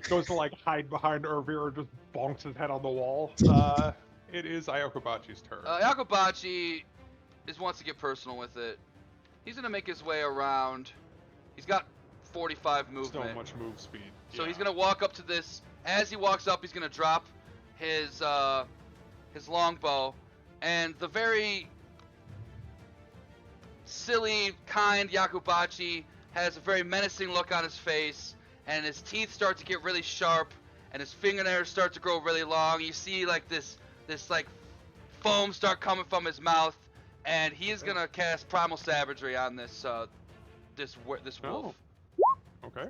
Goes to like hide behind Ervir and just bonks his head on the wall. It is Ayokobachi's turn. Yakobachi wants to get personal with it. He's gonna make his way around. He's got 45 so movement. much move speed. So he's Yeah. gonna walk up to this. As he walks up, he's gonna drop his longbow, and the very silly, kind Yakubachi has a very menacing look on his face, and his teeth start to get really sharp, and his fingernails start to grow really long. You see like this like foam start coming from his mouth, and he is gonna cast Primal Savagery on this this wolf. Okay.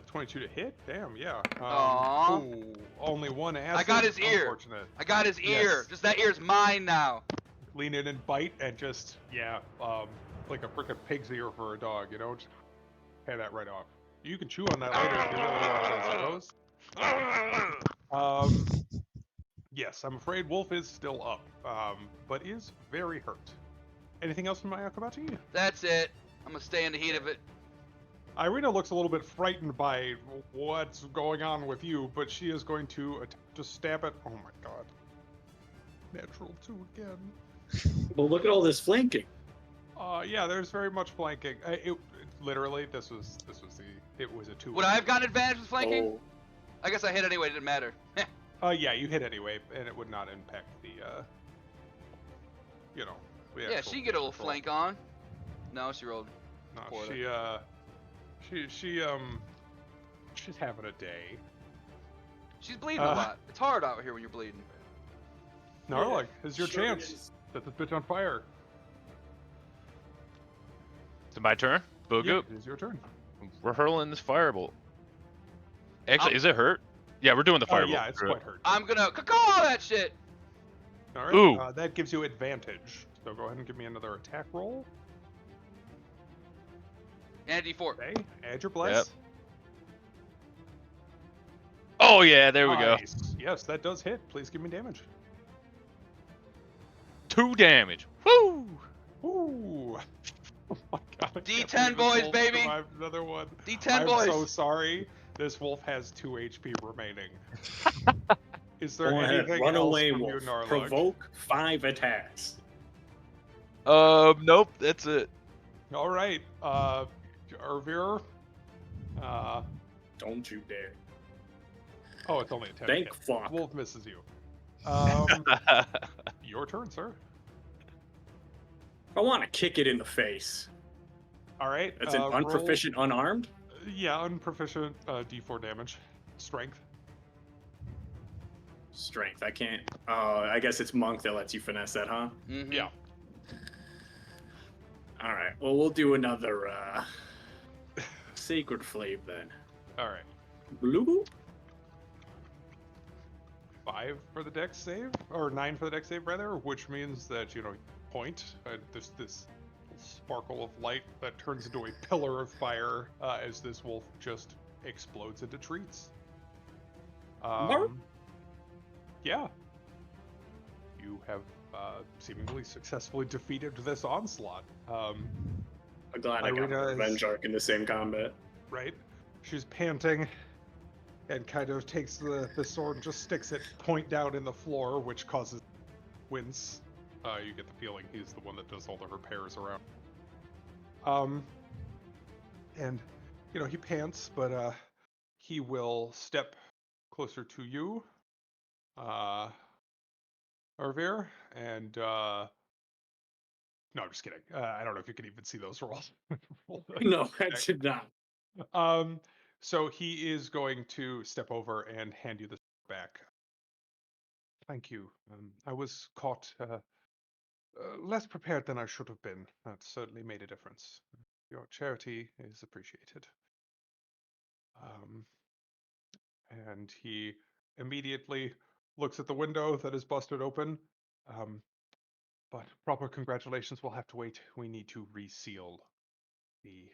22 to hit. Damn, yeah. Aw. Ooh, only one acid. I got his ear. Unfortunate. I got his ear. Yes. Just that ear's mine now. Lean in and bite, and just like a frickin' pig's ear for a dog. You know, just hand that right off. You can chew on that later if you really want, I suppose. Yes, I'm afraid Wolf is still up, but is very hurt. Anything else from my Akabachi? That's it. I'm gonna stay in the heat of it. Irina looks a little bit frightened by what's going on with you, but she is going to attempt to stab it. Oh my god. Natural 2 again. Well, look at all this flanking. Yeah, there's very much flanking. Literally, this was it was a 2. Would I have gotten advantage with flanking? Oh, I guess I hit anyway. It didn't matter. Yeah, you hit anyway, and it would not impact the, you know. The Yeah, actual she can get a little control. flank on. No, she rolled. No, Porta. she's having a day. She's bleeding a lot. It's hard out here when you're bleeding. Narlik, it's your sure chance. is. Set this bitch on fire. Is it my turn? Boog Yep, up. it is your turn. We're hurling this firebolt. Actually, I'm- is it hurt? Yeah, we're doing the firebolt. Yeah, it's Screw it. quite hurt. I'm gonna call that shit. All right. Ooh. That gives you advantage. So go ahead and give me another attack roll. And a D4. Okay. Add your bless. Oh yeah, there we go. Nice. Yes, that does hit. Please give me damage. 2 damage. Woo! Ooh. Oh my god. I can't D10 believe this boys, wolf baby. survived another one. D10 I'm boys. so sorry. This wolf has 2 HP remaining. Is there Go ahead, anything run else away, from you, wolf. Narlik? Provoke 5 attacks. Nope, that's it. All right. Ervir. Don't you dare. Oh, it's only a 10. Thank hit. fuck. Wolf misses you. Your turn, sir. I want to kick it in the face. All right. That's an roll- unproficient unarmed. Yeah, unproficient. D4 damage. Strength. Strength. I can't. I guess it's monk that lets you finesse that, huh? Mhm. Yeah. All right. Well, we'll do another sacred flame then. All right. Blue. 5 for the dex save, or 9 for the dex save rather, which means that point. This sparkle of light that turns into a pillar of fire as this wolf just explodes into treats. Yeah. You have seemingly successfully defeated this onslaught. I'm glad I got Irina my is- revenge arc in the same combat. Right? She's panting and kind of takes the sword and just sticks it point down in the floor, which causes wince. You get the feeling he's the one that does all the repairs around. And he pants, but he will step closer to you, Arvir, and no, I'm just kidding. I don't know if you can even see those rolls. No, I did not. So he is going to step over and hand you the back. Thank you. I was caught less prepared than I should have been. That certainly made a difference. Your charity is appreciated. And he immediately looks at the window that is busted open. But proper congratulations will have to wait. We need to reseal the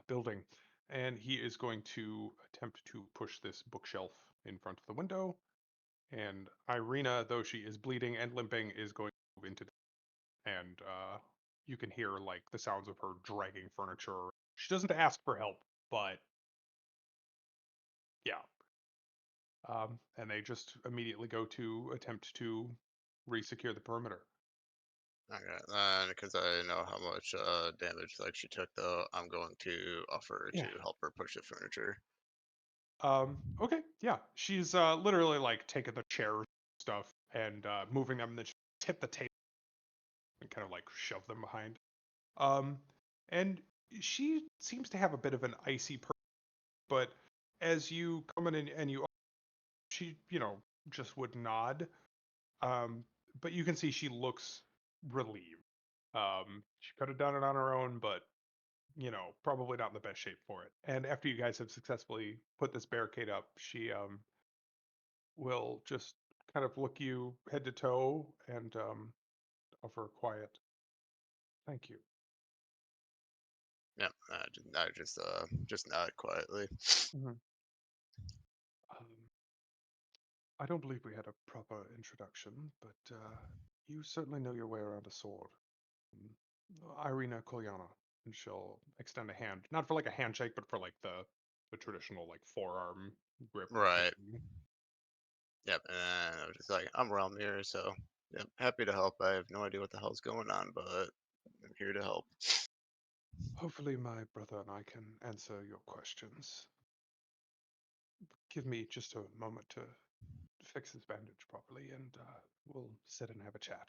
building. And he is going to attempt to push this bookshelf in front of the window. And Irina, though she is bleeding and limping, is going to move into and you can hear like the sounds of her dragging furniture. She doesn't ask for help, but yeah. And they just immediately go to attempt to re-secure the perimeter. Okay, because I know how much damage like she took, though, I'm going to offer Yeah. to help her push the furniture. Okay, yeah. She's literally like taking the chair stuff and moving them, and then she tip the table and kind of like shove them behind. And she seems to have a bit of an icy but as you come in and you, she, just would nod. But you can see she looks relieved. She could have done it on her own, but probably not in the best shape for it. And after you guys have successfully put this barricade up, she will just kind of look you head to toe and offer a quiet thank you. Yeah, I just nod quietly. I don't believe we had a proper introduction, but you certainly know your way around a sword. Irina Kolyana, And she'll extend a hand, not for like a handshake, but for like the traditional like forearm grip. Right. thing. Yep. And I was just like, I'm around here, so yep, happy to help. I have no idea what the hell's going on, but I'm here to help. Hopefully, my brother and I can answer your questions. Give me just a moment to fix his bandage properly, and we'll sit and have a chat.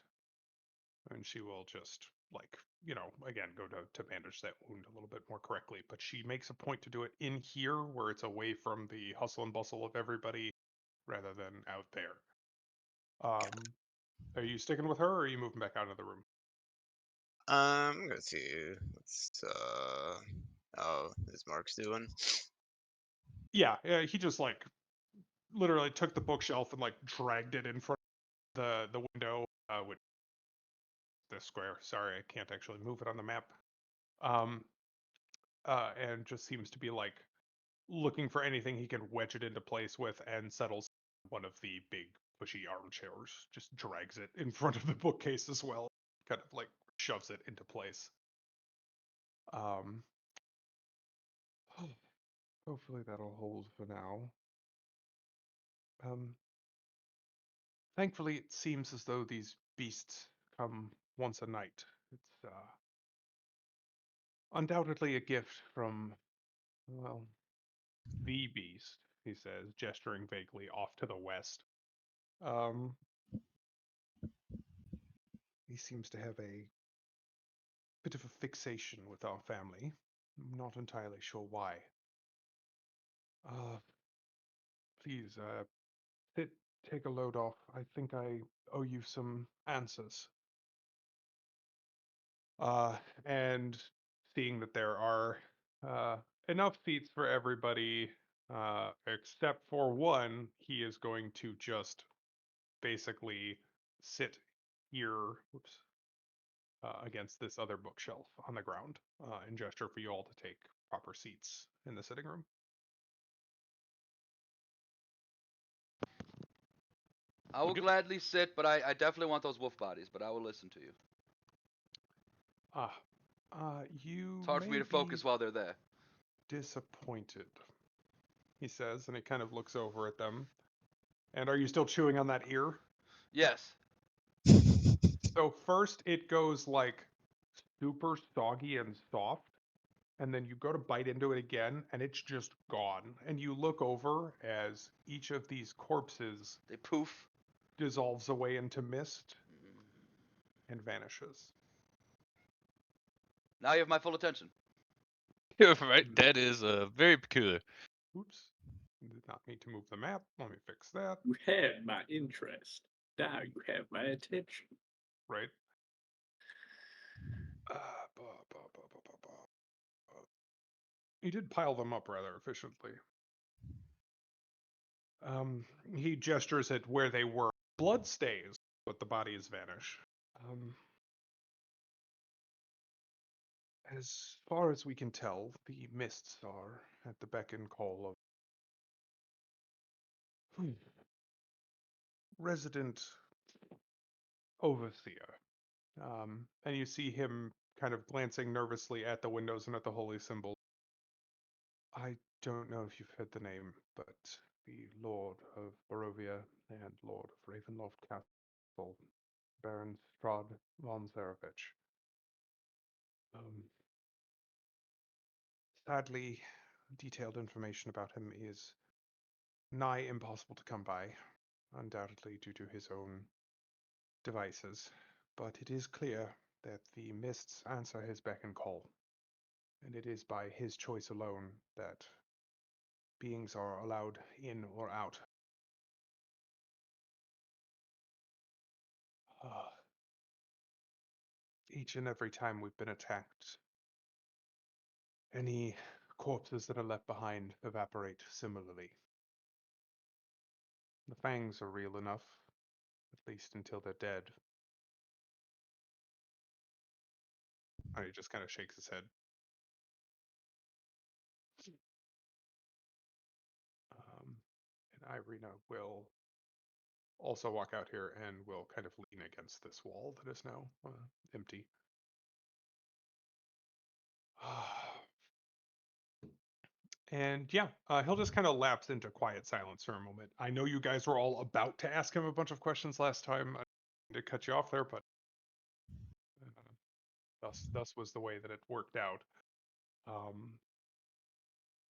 And she will just, like, again, go to bandage that wound a little bit more correctly. But she makes a point to do it in here where it's away from the hustle and bustle of everybody rather than out there. Are you sticking with her or are you moving back out of the room? I'm gonna see what's oh, is Mark's doing? Yeah, he just like literally took the bookshelf and like dragged it in front of the window with the square. Sorry, I can't actually move it on the map. Um, and just seems to be like looking for anything he can wedge it into place with, and settles one of the big pushy armchairs. Just drags it in front of the bookcase as well. Kind of like shoves it into place. Um, hopefully that'll hold for now. Um, Thankfully, it seems as though these beasts come once a night. It's undoubtedly a gift from, well, the beast, he says, gesturing vaguely off to the west. Um, he seems to have a bit of a fixation with our family. I'm not entirely sure why. Uh, please, sit, take a load off. I think I owe you some answers. Uh, and seeing that there are enough seats for everybody, except for one, he is going to just basically sit here, whoops, against this other bookshelf on the ground, and gesture for you all to take proper seats in the sitting room. I will Good. gladly sit, but I definitely want those wolf bodies. But I will listen to you. Ah, you It's hard for me may to be focus while they're there. disappointed, he says, and he kind of looks over at them. And are you still chewing on that ear? Yes. So first it goes like super soggy and soft, and then you go to bite into it again, and it's just gone. And you look over as each of these corpses They poof. dissolves away into mist and vanishes. Now you have my full attention. Right. That is very peculiar. Oops. Did not mean to move the map. Let me fix that. You had my interest. Now you have my attention. Right. Ba, ba, ba, ba, ba, ba. He did pile them up rather efficiently. He gestures at where they were. Blood stays, but the bodies vanish. As far as we can tell, the mists are at the beck and call of resident overseer. And you see him kind of glancing nervously at the windows and at the holy symbol. I don't know if you've heard the name, but the Lord of Barovia and Lord of Ravenloft Castle, Baron Strahd von Zarevich. Sadly, detailed information about him is nigh impossible to come by, undoubtedly due to his own devices. But it is clear that the mists answer his beck and call, and it is by his choice alone that beings are allowed in or out. Each and every time we've been attacked, any corpses that are left behind evaporate similarly. The fangs are real enough, at least until they're dead. And he just kind of shakes his head. And Irina will also walk out here and will kind of lean against this wall that is now empty. And yeah, he'll just kind of lapse into quiet silence for a moment. I know you guys were all about to ask him a bunch of questions last time. I didn't to cut you off there, but thus was the way that it worked out. Um,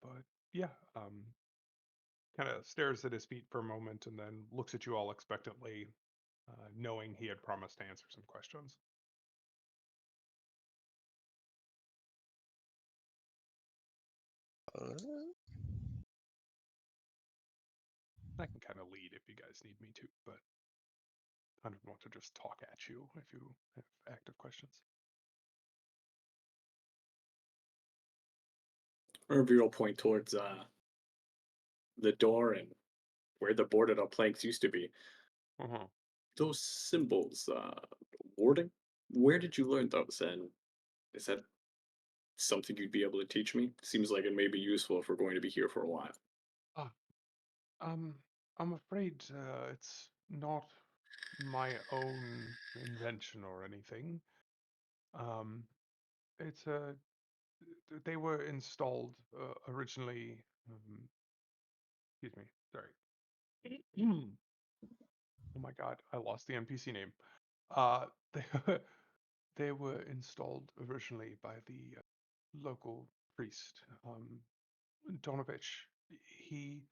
but yeah, kind of stares at his feet for a moment and then looks at you all expectantly, knowing he had promised to answer some questions. I can kind of lead if you guys need me to, but I don't want to just talk at you if you have active questions. Irvy will point towards the door and where the boarded up planks used to be. Uh-huh. Those symbols, warding. Where did you learn those? And is that something you'd be able to teach me? Seems like it may be useful if we're going to be here for a while. Ah, um, I'm afraid it's not my own invention or anything. Um, it's a they were installed originally. Excuse me, sorry. Oh my God, I lost the NPC name. Uh, they they were installed originally by the local priest, Donovich. He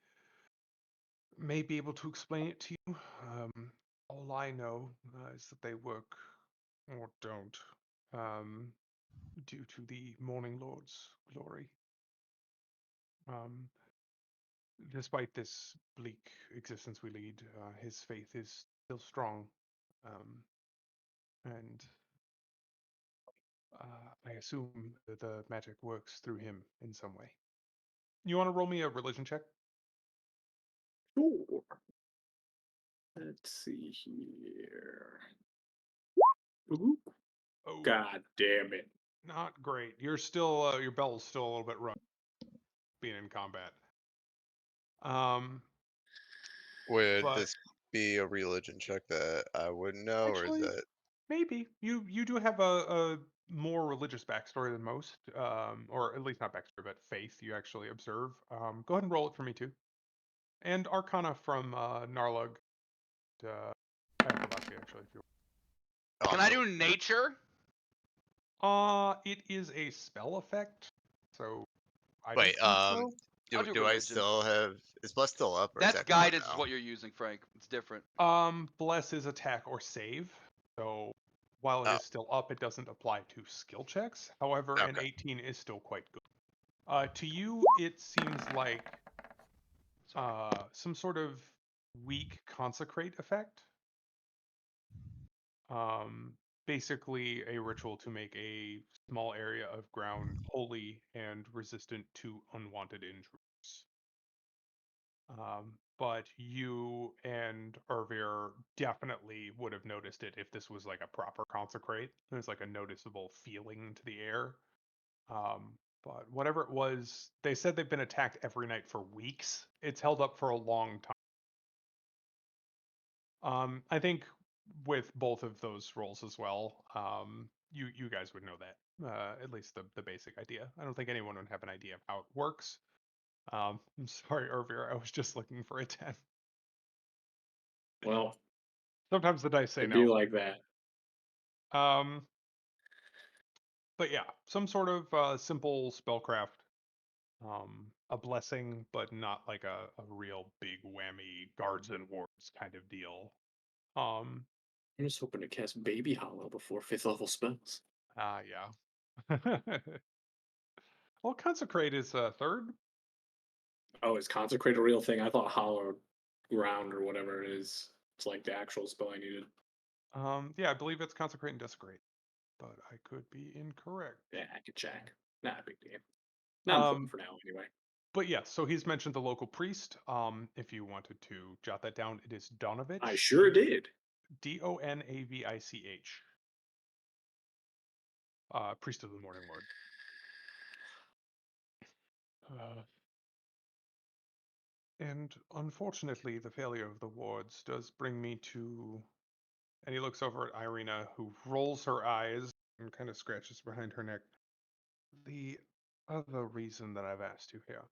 may be able to explain it to you. All I know is that they work or don't due to the Morning Lord's glory. Um, Despite this bleak existence we lead, his faith is still strong, um, and I assume that the magic works through him in some way. You want to roll me a religion check? Sure. Let's see here. Ooh, Oh, God damn it. not great. You're still your bell's still a little bit rough being in combat. Um, Would but this be a religion check that I wouldn't know, or is actually, that maybe you do have a more religious backstory than most, or at least not backstory, but faith you actually observe. Go ahead and roll it for me too. And Arcana from Narlug, Kavalassi, actually, if you. oh, Can I'm I no- do nature? It is a spell effect, so I don't Wait, think so. I'll do do do I religion. still have is Bless still up or is That's that gone guidance is now? what you're using, Frank. It's different. Bless is attack or save, so while it Oh, is still up, it doesn't apply to skill checks. However, an okay. 18 is still quite good. To you, it seems like Sorry. some sort of weak consecrate effect. Um, Basically a ritual to make a small area of ground holy and resistant to unwanted intruders. But you and Ervir definitely would have noticed it if this was like a proper consecrate. There's like a noticeable feeling to the air. But whatever it was, they said they've been attacked every night for weeks. It's held up for a long time. I think with both of those roles as well, you guys would know that, at least the basic idea. I don't think anyone would have an idea of how it works. I'm sorry, Ervir, I was just looking for a 10. Well, Sometimes the dice say it'd no. be like that. Um, but yeah, some sort of simple spellcraft. A blessing, but not like a real big whammy guards and wards kind of deal. Um, I'm just hoping to cast Baby Hollow before 5th level spells. yeah. Well, consecrate is third. Oh, is Consecrate a real thing? I thought Hallowed Ground or whatever it is. It's like the actual spell I needed. Yeah, I believe it's consecrate and desecrate, but I could be incorrect. Yeah, I could check. Not a big deal. Not important for now, anyway. But yeah, so he's mentioned the local priest. If you wanted to jot that down, it is Donovich. I sure did. Donavich. Priest of the Morning Lord. And unfortunately, the failure of the wards does bring me to. And he looks over at Irina, who rolls her eyes and kind of scratches behind her neck. the other reason that I've asked you here.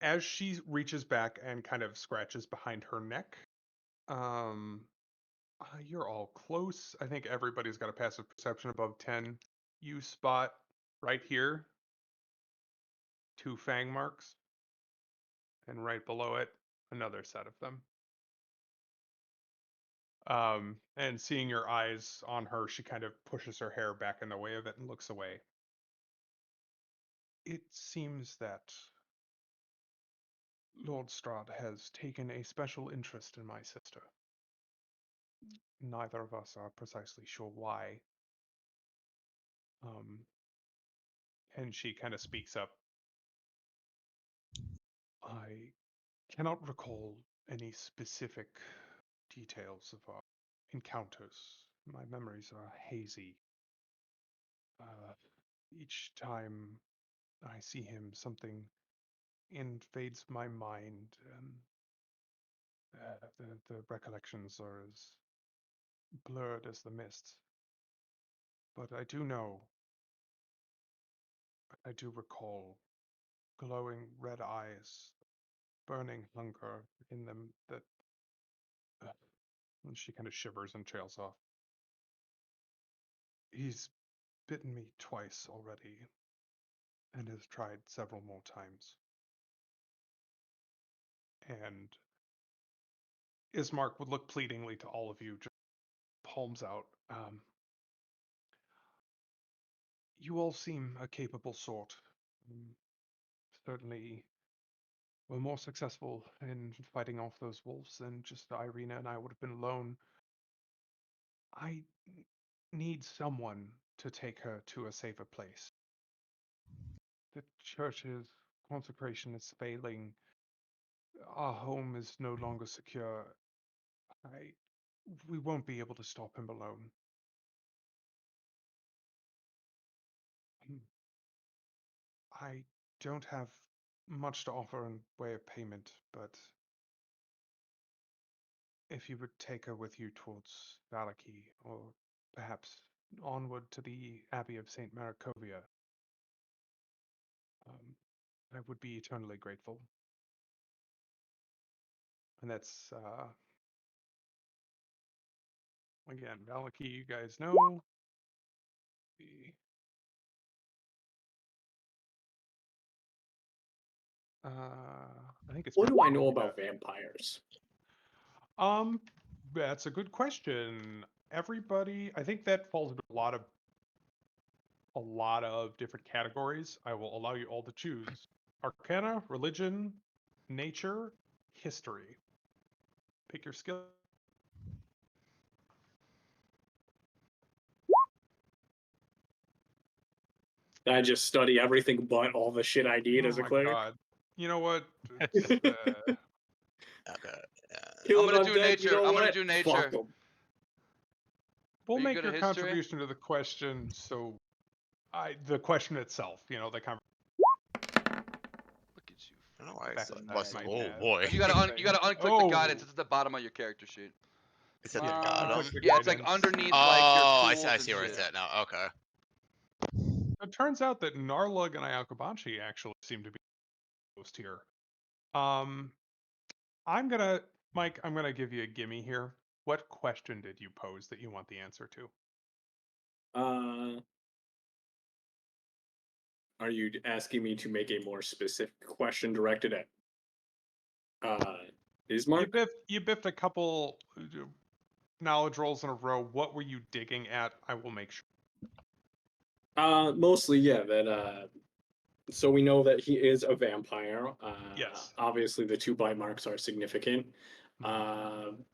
As she reaches back and kind of scratches behind her neck, you're all close. I think everybody's got a passive perception above 10. You spot right here 2 fang marks, and right below it, another set of them. And seeing your eyes on her, she kind of pushes her hair back in the way of it and looks away. It seems that Lord Strahd has taken a special interest in my sister. Neither of us are precisely sure why. And she kind of speaks up. I cannot recall any specific details of our encounters. My memories are hazy. Each time I see him, something invades my mind, and the recollections are as blurred as the mist. But I do know, I do recall glowing red eyes, burning hunger in them that. And she kind of shivers and trails off. He's bitten me twice already, and has tried several more times. And Ismark would look pleadingly to all of you, just palms out. You all seem a capable sort. Certainly were more successful in fighting off those wolves than just Irina and I would have been alone. I need someone to take her to a safer place. The church's consecration is failing. Our home is no longer secure. We won't be able to stop him alone. I don't have much to offer in way of payment, but if you would take her with you towards Valaki, or perhaps onward to the Abbey of St. Maracovia, I would be eternally grateful. And that's, again, Valaki, you guys know. I think it's. What do I know about vampires? That's a good question. Everybody, I think that falls into a lot of different categories. I will allow you all to choose: Arcana, religion, nature, history. Pick your skill. I just study everything but all the shit I need as a my cleric. God. You know what? Okay. Kill I'm gonna an do undead, nature. you know I'm gonna what? do nature. Fuck 'em. We'll Are you make good your at history? contribution to the question. So, the question itself, the conversation. Look at you. I don't know why I Back said on plus. my Oh tab. boy. You gotta unclick the guidance. It's at the bottom of your character sheet. It's at Yeah, the you bottom. click the Yeah, it's like guidance. underneath Oh, like your I tools see. I and see where shit. it's at now. Okay. It turns out that Narlug and Ayakobachi actually seem to be close here. Mike, I'm gonna give you a gimme here. What question did you pose that you want the answer to? Are you asking me to make a more specific question directed at Ismark? You biffed a couple knowledge rolls in a row. What were you digging at? I will make sure. Mostly, yeah. So we know that he is a vampire. Yes. Obviously, the 2 bite marks are significant. Mhm.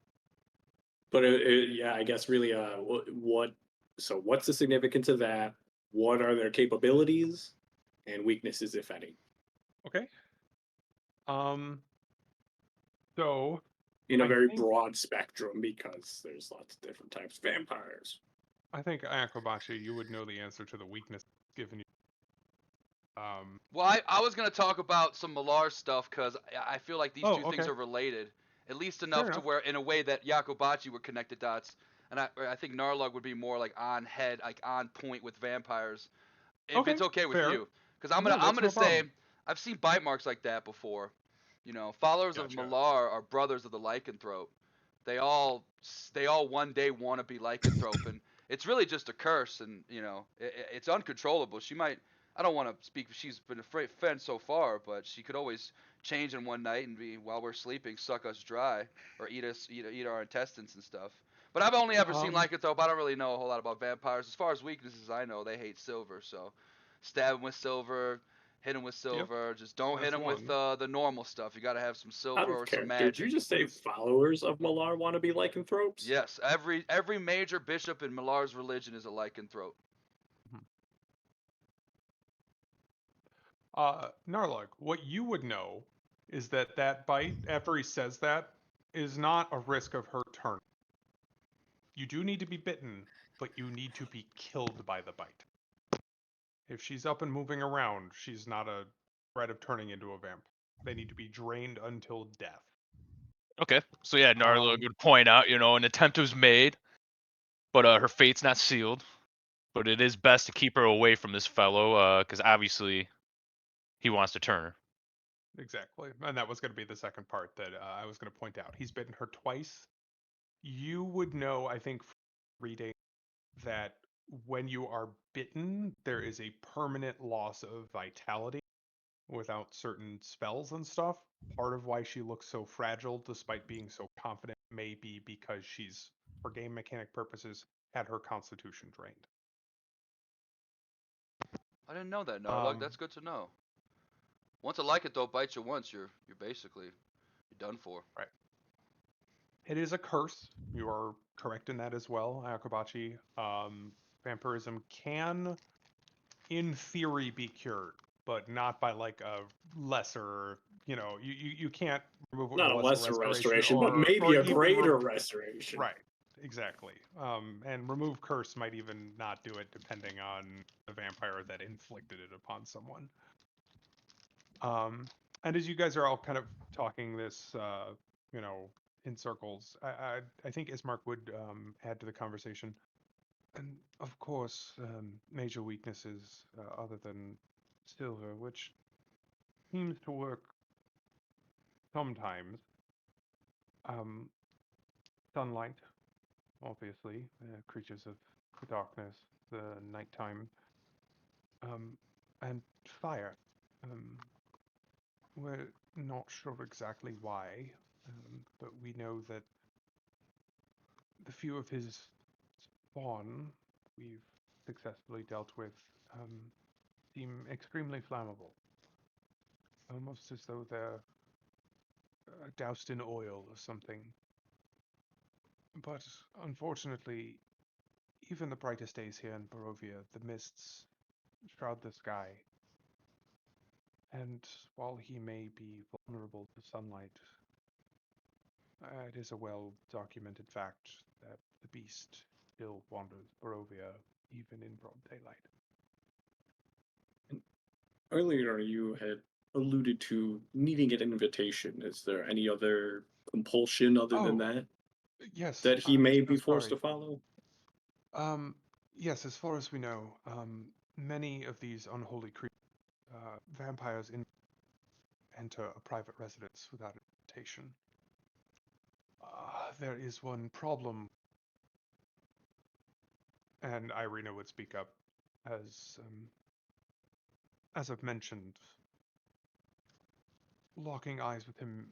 But yeah, I guess really, what? So what's the significance of that? What are their capabilities and weaknesses, if any? Okay. So In a I very think broad spectrum, because there's lots of different types of vampires. I think Ayakobashi, you would know the answer to the weakness given you. Well, I was gonna talk about some Malar stuff because I feel like these two things okay. are related, at least Fair enough to enough. where, in a way, that Yakobachi would connect the dots. and I think Narlug would be more like on head, like on point with vampires, if Okay, it's okay with fair. you. Because I'm No, I'm that's gonna no say problem. I've seen bite marks like that before. You know, followers of Gotcha. Malar are brothers of the lycanthrope. They all they all one day want to be lycanthrope, and it's really just a curse, and you know it's uncontrollable. She might. I don't want to speak. She's been afraid fed so far, but she could always change in one night and be while we're sleeping, suck us dry, or eat our intestines and stuff. But I've only ever seen Um, lycanthrope. I don't really know a whole lot about vampires. As far as weaknesses I know, they hate silver. So stab 'em with silver, hit 'em with yep, silver. Just don't hit that's 'em with one. the normal stuff. You got to have some Out silver of or some character, did you magic. just say followers of Malar want to be lycanthropes? Yes, every major bishop in Malar's religion is a lycanthrope. Mhm. Narlug, what you would know is that that bite, after he says that, is not a risk of her turn. You do need to be bitten, but you need to be killed by the bite. If she's up and moving around, she's not a threat of turning into a vamp. They need to be drained until death. Okay. So yeah, Narla Um, would point out, an attempt was made, but her fate's not sealed. But it is best to keep her away from this fellow, because obviously he wants to turn her. exactly. And that was going to be the second part that I was going to point out. He's bitten her twice. You would know, I think, from reading that when you are bitten, there is a permanent loss of vitality without certain spells and stuff. Part of why she looks so fragile despite being so confident may be because she's, for game mechanic purposes, had her constitution drained. I didn't know that, Narlug. Um, That's good to know. Once a lycanthrope bites you once, you're basically you're done for. right. It is a curse. You are correct in that as well, Akabachi. Vampirism can, in theory, be cured, but not by like a lesser, you can't remove it with Not a a lesser lesser restoration restoration, but or maybe a even greater restoration. right, exactly. And remove curse might even not do it depending on the vampire that inflicted it upon someone. And as you guys are all kind of talking this, you know, in circles, I think Ismark would add to the conversation. And of course, major weaknesses other than silver, which seems to work sometimes. Um, Sunlight, obviously, creatures of the darkness, the nighttime, um, and fire. Um, we're not sure exactly why, but we know that the few of his spawn we've successfully dealt with seem extremely flammable, almost as though they're doused in oil or something. But unfortunately, even the brightest days here in Barovia, the mists shroud the sky. And while he may be vulnerable to sunlight, it is a well documented fact that the beast still wanders Barovia even in broad daylight. Earlier, you had alluded to needing an invitation. Is there any other compulsion other than Oh, that yes, that he I'm may so be forced sorry. to follow? Um, yes, as far as we know, many of these unholy creatures, vampires enter a private residence without invitation. There is one problem, and Irina would speak up, as I've mentioned, locking eyes with him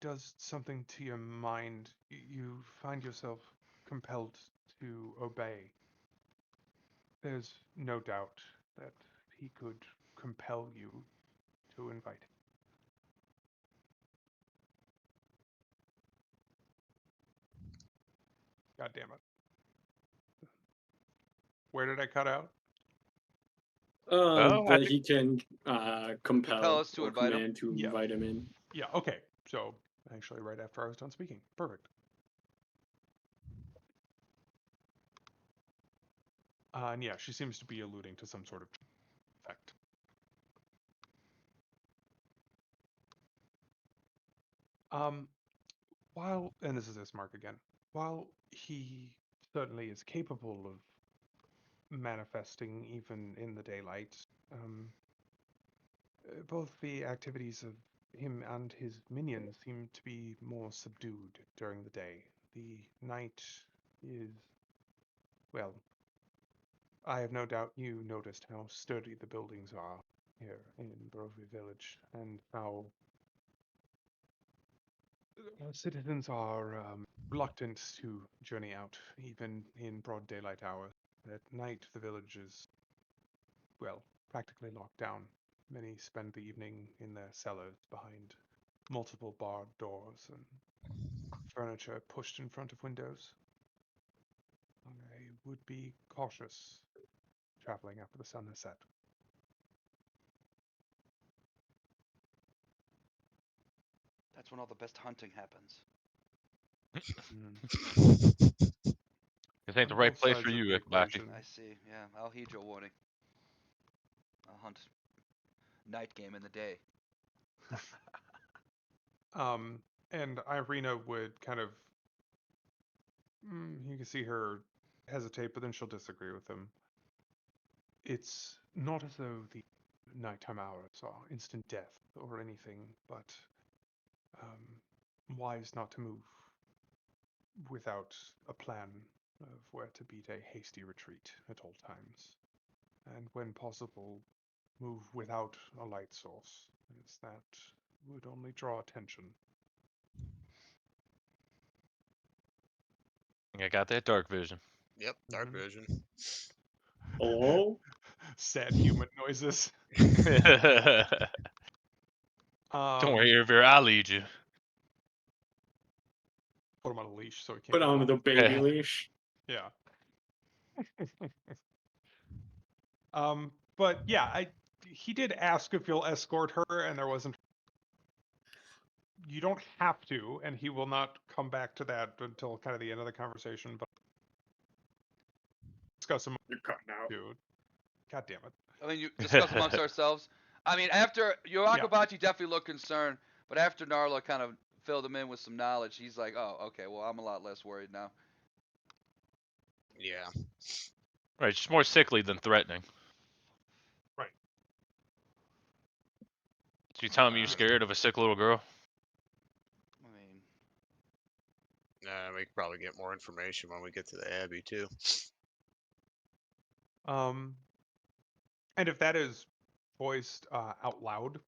does something to your mind. You find yourself compelled to obey. There's no doubt that he could compel you to invite him. God damn it. Where did I cut out? Oh, I That think he can Compel compel us to or invite him. command to Yeah. invite him in. Yeah, okay. So, actually, right after I was done speaking. Perfect. And yeah, she seems to be alluding to some sort of effect. Um, and this is Ismark again, while he certainly is capable of manifesting even in the daylight. Both the activities of him and his minions seem to be more subdued during the day. The night is, well, I have no doubt you noticed how sturdy the buildings are here in Barovia Village, and how citizens are reluctant to journey out, even in broad daylight hours. At night, the village is, well, practically locked down. Many spend the evening in their cellars behind multiple barred doors and furniture pushed in front of windows. I would be cautious traveling after the sun has set. That's when all the best hunting happens. This ain't On the right both place for sides of you, the Ikabachi. equation. I see. Yeah, I'll heed your warning. I'll hunt night game in the day. And Irina would kind of, you can see her hesitate, but then she'll disagree with him. It's not as though the nighttime hours are instant death or anything, but wise not to move without a plan of where to beat a hasty retreat at all times. And when possible, move without a light source, as that would only draw attention. I got that dark vision. Yep, dark Mhm. vision. Hello? Sad human noises. Don't worry, Irvir, I'll lead you. Put him on a leash so he can't Put get on the lost. baby leash. Yeah. But yeah, he did ask if you'll escort her, and there wasn't. You don't have to, and he will not come back to that until kind of the end of the conversation. But discuss him, You're cutting out. dude. God damn it. I mean, you discuss amongst ourselves. I mean, after Akabachi definitely looked concerned, but after Narla kind of filled him in with some knowledge, he's like, "Oh, okay. Well, I'm a lot less worried now." Yeah. Right, she's more sickly than threatening. Right. So you telling me you're scared of a sick little girl? I mean, We could probably get more information when we get to the Abbey too. And if that is voiced out loud,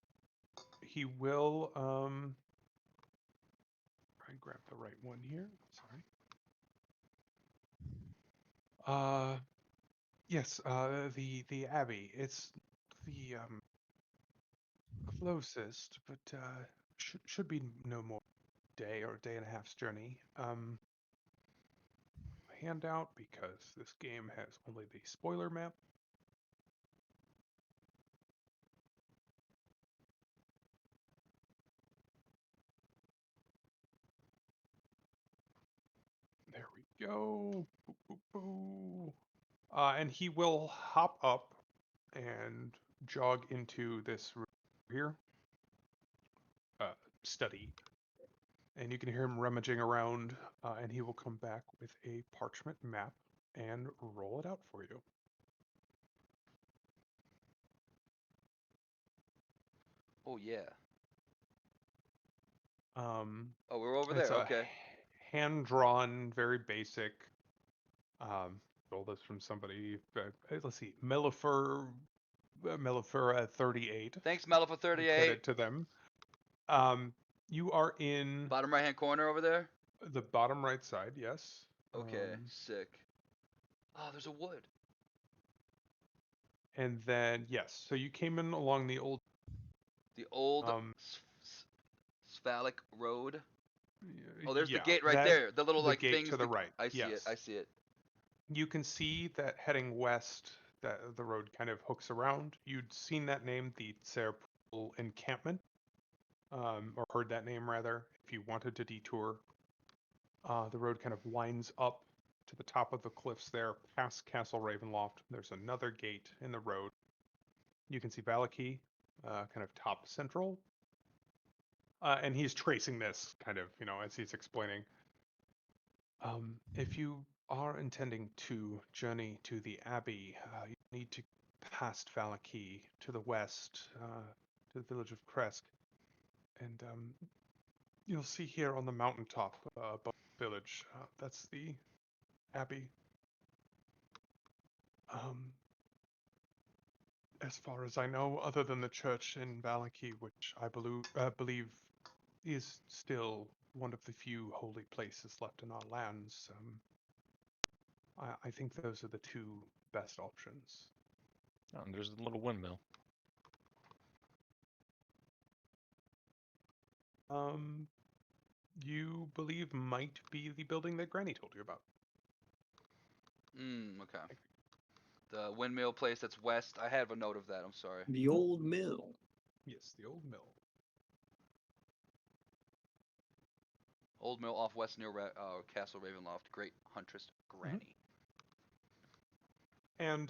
he will. Try and grab the right one here. Sorry. Yes. The Abbey. It's the closest, but should be no more day or day and a half's journey. Handout because this game has only the spoiler map. There we go. Boo, boo, boo. And he will hop up and jog into this room here. Study. And you can hear him rummaging around, and he will come back with a parchment map and roll it out for you. oh yeah. Um, Oh, we're over it's there. a Okay. hand-drawn, very basic. Stole this from somebody. Let's see, Mellifera 38. Thanks, Melifa 38. Credit to them. You are in Bottom right hand corner over there. the bottom right side, yes. Okay, sick. Oh, there's a wood. And then, yes, so you came in along the old. The old Sphalic Road. Oh, there's the gate right there. The little like gate things. to the right. I see yes. it. I see it. You can see that heading west, that the road kind of hooks around. You'd seen that name, the Serapul Encampment, or heard that name rather. If you wanted to detour, the road kind of winds up to the top of the cliffs there, past Castle Ravenloft. There's another gate in the road. You can see Valaki, kind of top central. And he's tracing this kind of, as he's explaining. If you are intending to journey to the Abbey, you need to pass Valaki to the west, to the village of Kresk. And you'll see here on the mountaintop above the village, that's the Abbey. As far as I know, other than the church in Valaki, which I believe is still one of the few holy places left in our lands, I think those are the two best options. Oh, and there's a little windmill. You believe might be the building that Granny told you about. Okay. The windmill place that's west. I have a note of that. I'm sorry. The old mill. Yes, the old mill. Old mill off west near Castle Ravenloft. Great Huntress Granny. And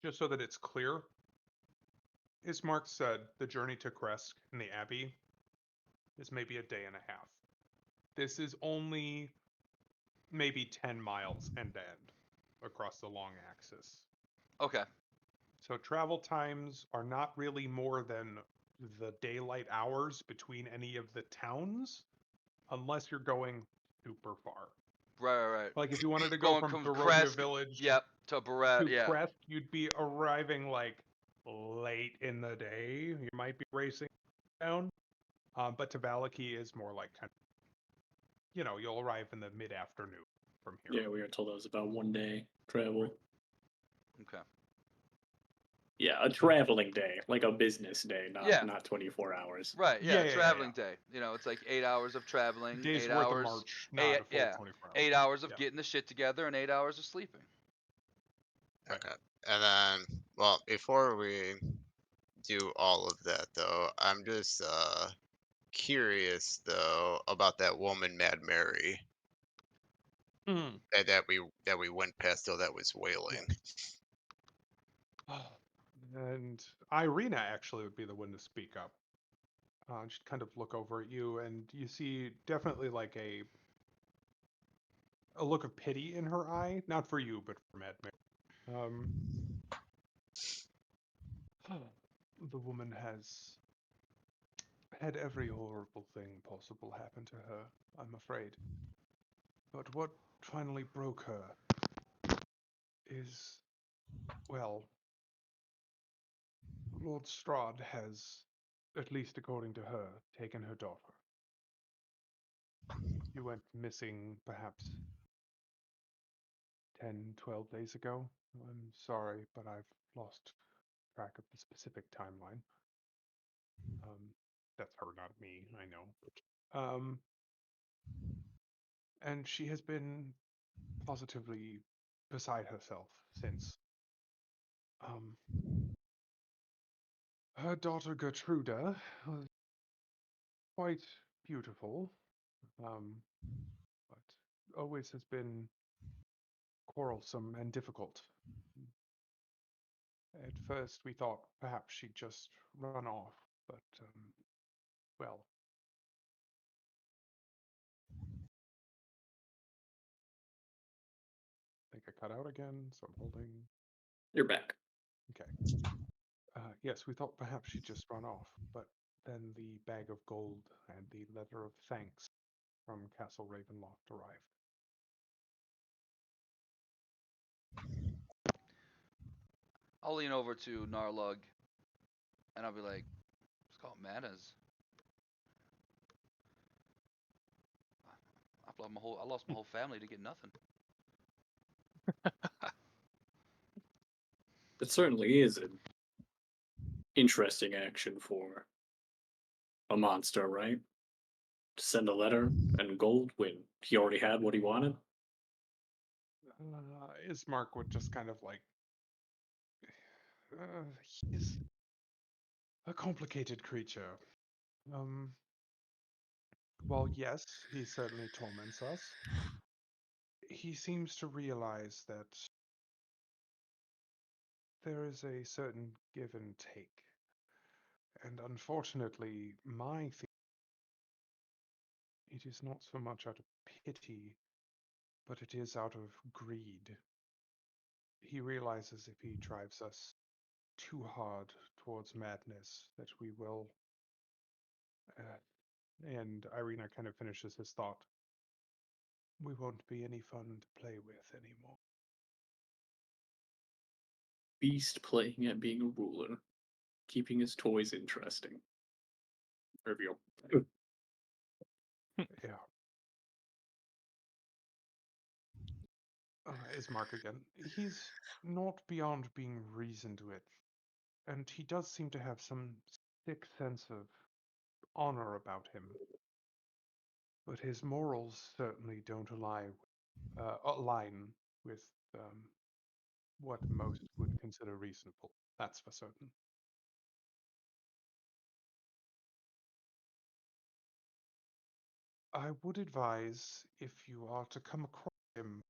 just so that it's clear, as Mark said, the journey to Kresk and the Abbey is maybe a day and a half. This is only maybe 10 miles end to end across the long axis. Okay. So travel times are not really more than the daylight hours between any of the towns, unless you're going super far. Right. Like if you wanted to go Going from from Barovia Kresk, Village yep, to Barat, to yeah. Crest, you'd be arriving like late in the day. You might be racing down. But to Valaki is more like kind of, you'll arrive in the mid-afternoon from here. Yeah, we were told that was about 1 day travel. Okay. Yeah, a traveling day, like a business day, Yeah. not 24 hours. Right, yeah, Yeah. traveling day. It's like 8 hours of traveling, Days 8 worth hours, of march, not a full 24 hours. 8 hours of Yeah. getting the shit together and 8 hours of sleeping. Right. Okay. And then, well, before we do all of that, though, I'm just curious, though, about that woman, Mad Mary, Mm. that we went past, though, that was wailing. And Irina actually would be the one to speak up. She'd kind of look over at you, and you see definitely like a look of pity in her eye, not for you, but for Mad Mary. The woman has had every horrible thing possible happen to her, I'm afraid. But what finally broke her is, well, Lord Strahd has, at least according to her, taken her daughter. She went missing perhaps 10, 12 days ago. I'm sorry, but I've lost track of the specific timeline. That's her, not me, I know. And she has been positively beside herself since. Her daughter Gertruda was quite beautiful, but always has been quarrelsome and difficult. At first, we thought perhaps she'd just run off, but, well. I think I cut out again, so I'm holding. You're back. Okay. Yes, we thought perhaps she'd just run off, but then the bag of gold and the letter of thanks from Castle Ravenloft arrived. I'll lean over to Narlug, and I'll be like, "It's called manners. I lost my whole family to get nothing." It certainly is an interesting action for a monster, right? To send a letter and gold when he already had what he wanted. Ismark would just kind of like, he's a complicated creature. While yes, he certainly torments us, he seems to realize that there is a certain give and take. And unfortunately, it is not so much out of pity, but it is out of greed. He realizes if he drives us too hard towards madness, that we will. And Irina kind of finishes his thought. We won't be any fun to play with anymore. Beast playing at being a ruler, keeping his toys interesting. Reveal. Yeah. Is Mark again. He's not beyond being reasoned with, and he does seem to have some sick sense of honor about him. But his morals certainly don't align with what most would consider reasonable. That's for certain. I would advise, if you are to come across him,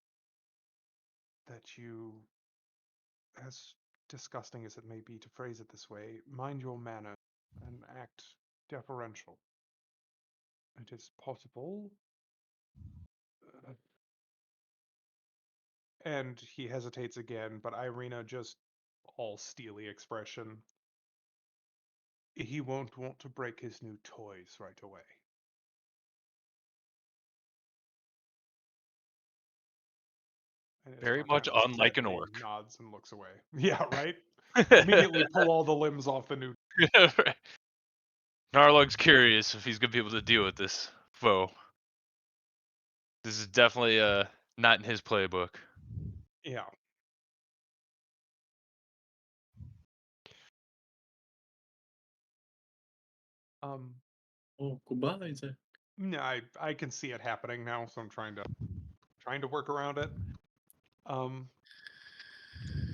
that you, as disgusting as it may be to phrase it this way, mind your manner and act deferential. It is possible. And he hesitates again, but Irina just all steely expression. He won't want to break his new toys right away. And Very Ismark much kind of unlike an gently orc. nods and looks away. Yeah, right? Immediately pull all the limbs off the new. Narlug's curious if he's gonna be able to deal with this foe. This is definitely not in his playbook. Yeah. Oh, goodbye, Zach. No, I can see it happening now, so I'm trying to work around it.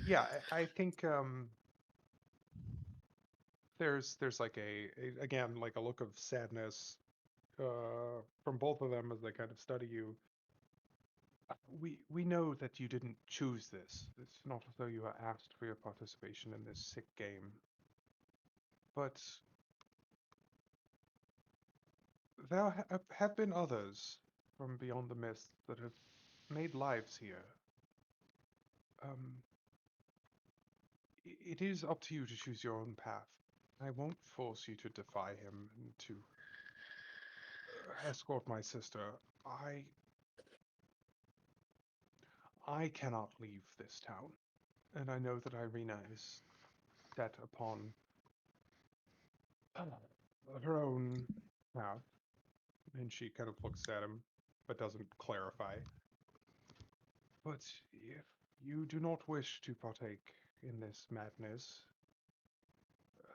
Yeah, I think there's like again like a look of sadness from both of them as they kind of study you. We know that you didn't choose this. It's not as though you were asked for your participation in this sick game. But there have been others from beyond the mist that have made lives here. It is up to you to choose your own path. I won't force you to defy him and to escort my sister. I cannot leave this town, and I know that Irina is set upon her own path. And she kind of looks at him, but doesn't clarify. But if you do not wish to partake in this madness,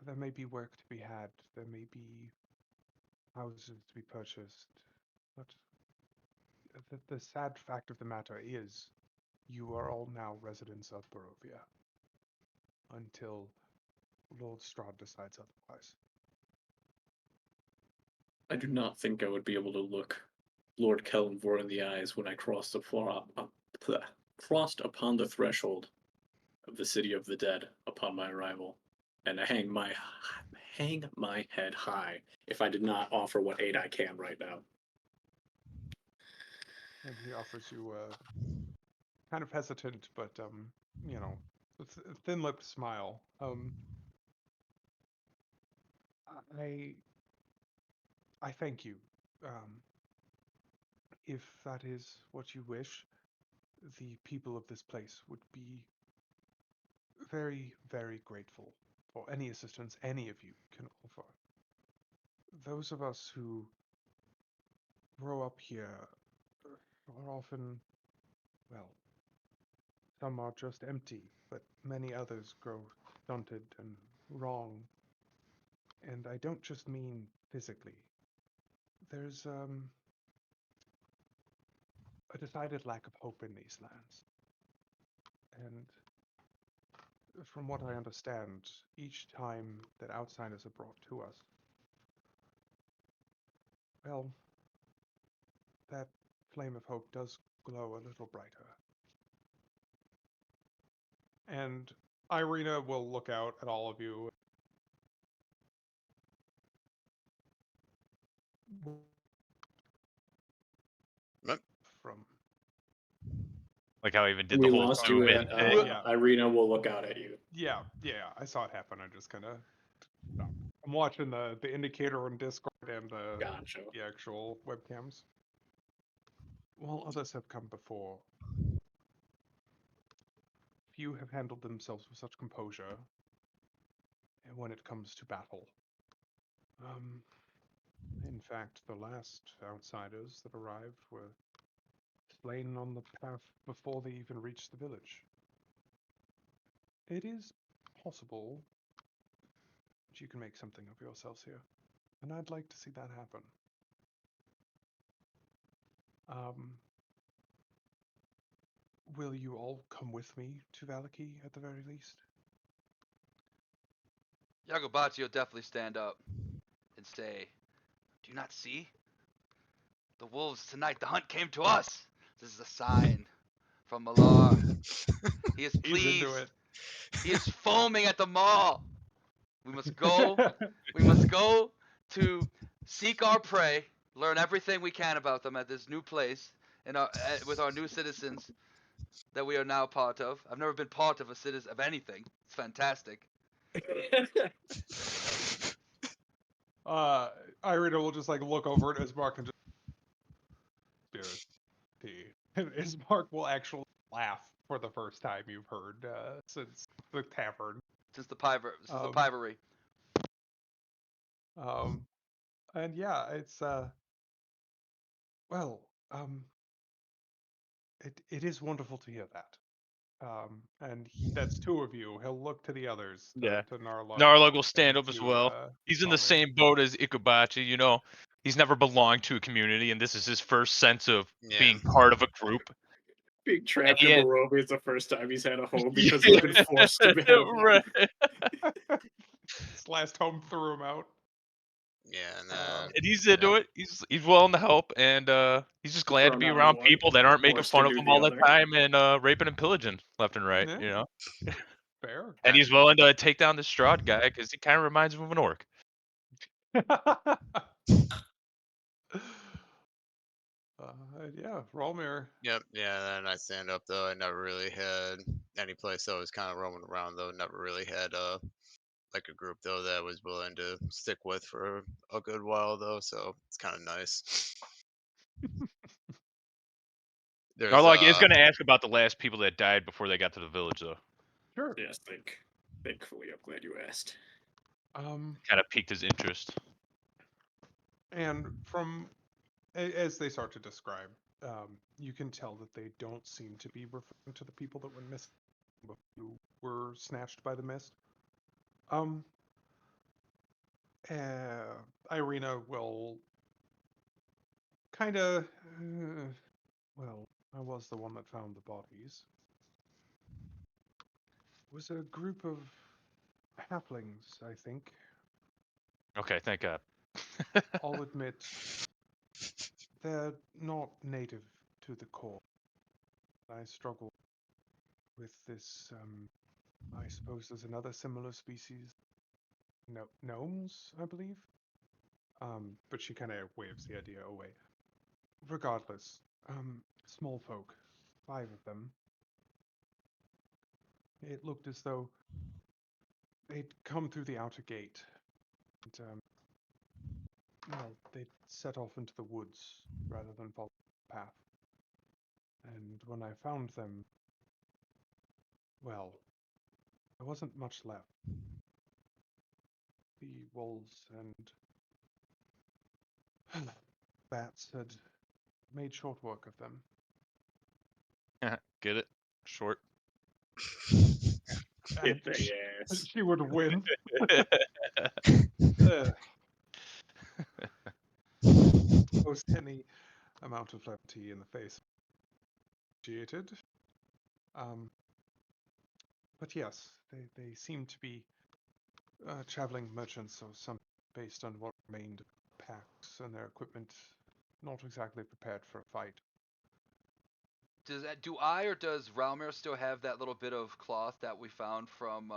there may be work to be had. There may be houses to be purchased. But the sad fact of the matter is, you are all now residents of Barovia until Lord Strahd decides otherwise. I do not think I would be able to look Lord Kellenvor in the eyes when I crossed upon the threshold of the city of the dead upon my arrival, and I hang my head high if I did not offer what aid I can right now. And he offers you a kind of hesitant, but you know, thin-lipped smile. I thank you. If that is what you wish, the people of this place would be very, very grateful for any assistance any of you can offer. Those of us who grow up here are often, well, some are just empty, but many others grow stunted and wrong. And I don't just mean physically. There's a decided lack of hope in these lands. And from what I understand, each time that outsiders are brought to us, well, that flame of hope does glow a little brighter. And Irina will look out at all of you. Like how I even did We the whole lost Oh, you zoom in at thing. yeah. Irina will look out at you. Yeah, I saw it happen. I just kind of I'm watching the indicator on Discord and Gotcha. the actual webcams. While others have come before, few have handled themselves with such composure when it comes to battle. In fact, the last outsiders that arrived were slain on the path before they even reached the village. It is possible that you can make something of yourselves here, and I'd like to see that happen. Will you all come with me to Valaki at the very least? Yagobachi will definitely stand up and say, "Do you not see? The wolves tonight, the hunt came to us. This is a sign from Malar. He is He's into pleased. it. He is foaming at the maw. We must go. We must go to seek our prey, learn everything we can about them at this new place, and with our new citizens that we are now part of. I've never been part of a citizen of anything. It's fantastic. Irina will just like look over at Ismark and just spirit tea. And Ismark will actually laugh for the first time you've heard since the tavern. Since the pivory. And yeah, it's well, it is wonderful to hear that. And that's two of you. He'll look to the others, Yeah. to Narlug. Narlug will stand and up as to, well. He's in the Valmir. same boat as Ikubachi, you know. He's never belonged to a community, and this is his first sense of Yeah. being part of a group. Being trapped he in had- Barovia is the first time he's had a home because he's been forced to have one. Right. His last home threw him out. Yeah, and And he's you into know, it. He's willing to help, and he's just glad to Thrown be out of around one, people that aren't making forced to fun of do him the all the other. time and raping and pillaging left and right. Yeah. You know, Fair. and he's willing to take down the Strahd guy because he kind of reminds him of an orc. Yeah, Rolmir. Yep, yeah, and I stand up though. I never really had any place I was kind of roaming around though. Never really had like a group though that I was willing to stick with for a good while though. So it's kind of nice. There's Narlug is going to ask about the last people that died before they got to the village, though. Sure. Yes, thankfully, I'm glad you asked. Um, Kind of piqued his interest. and from as they start to describe, you can tell that they don't seem to be referring to the people that went missing, who were snatched by the mist. Irina will kind of, well, I was the one that found the bodies. It was a group of halflings, I think. Okay, thank God. I'll admit they're not native to the core. I struggle with this. I suppose there's another similar species. No, gnomes, I believe. But she kind of waves the idea away. Regardless, small folk, 5 of them. It looked as though they'd come through the outer gate, and well, they'd set off into the woods rather than follow the path. And when I found them, well, there wasn't much left. The wolves and bats had made short work of them. Get it? Short. Hit the ass. She would win. Post any amount of levity in the face. Appreciated. But yes, they seem to be traveling merchants or some based on what remained of packs and their equipment, not exactly prepared for a fight. Do I or does Ralmir still have that little bit of cloth that we found from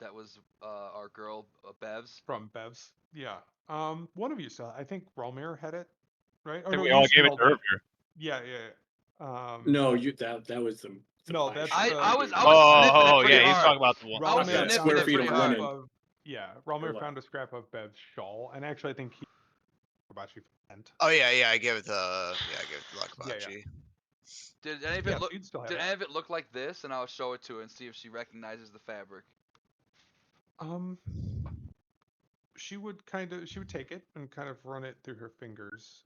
that was our girl Bev's? From Bev's, yeah. One of you still. I think Rolmir had it, right? Oh I think no, we you all still gave it held to her. it. Yeah. No, that was the No, pie that's shop. I was You're sniffing it Oh, pretty yeah, he's hard. talking about the one. I was Yeah, Relmir sniffing square it feet pretty of hard. linen. Relmir Or found a scrap of Bev's shawl, and actually I think he Kobashi meant. Oh yeah, I give it to Yeah, yeah. Lakabachi. Did any of Yeah, it so look? you'd still have Did it. any of it look like this? And I'll show it to her and see if she recognizes the fabric. She would take it and kind of run it through her fingers.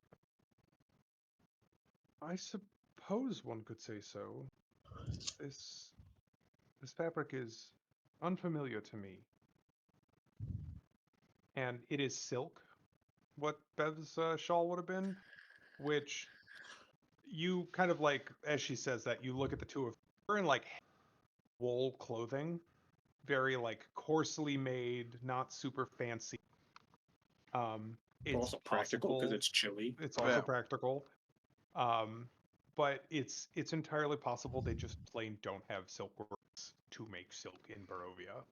I suppose one could say so. This fabric is unfamiliar to me. And it is silk, what Bev's shawl would have been, which you kind of like, as she says that, you look at the two of her in like wool clothing, very like coarsely made, not super fancy. It's also practical because possible. it's chilly. It's also Yeah. practical. But it's entirely possible they just plain don't have silkworms to make silk in Barovia.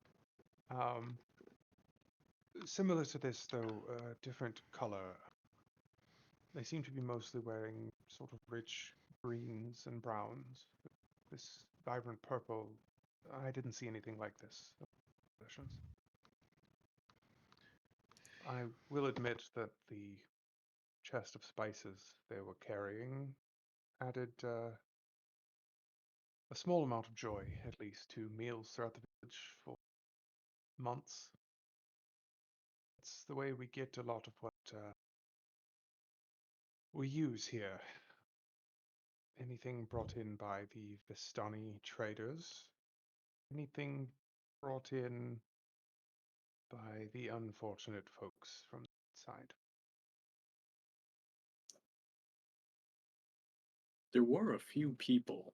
Similar to this, though, different color. They seem to be mostly wearing sort of rich greens and browns. This vibrant purple, I didn't see anything like this. I will admit that the chest of spices they were carrying added a small amount of joy, at least, to meals throughout the village for months. It's the way we get a lot of what we use here. Anything brought in by the Vistani traders, anything brought in by the unfortunate folks from that side. There were a few people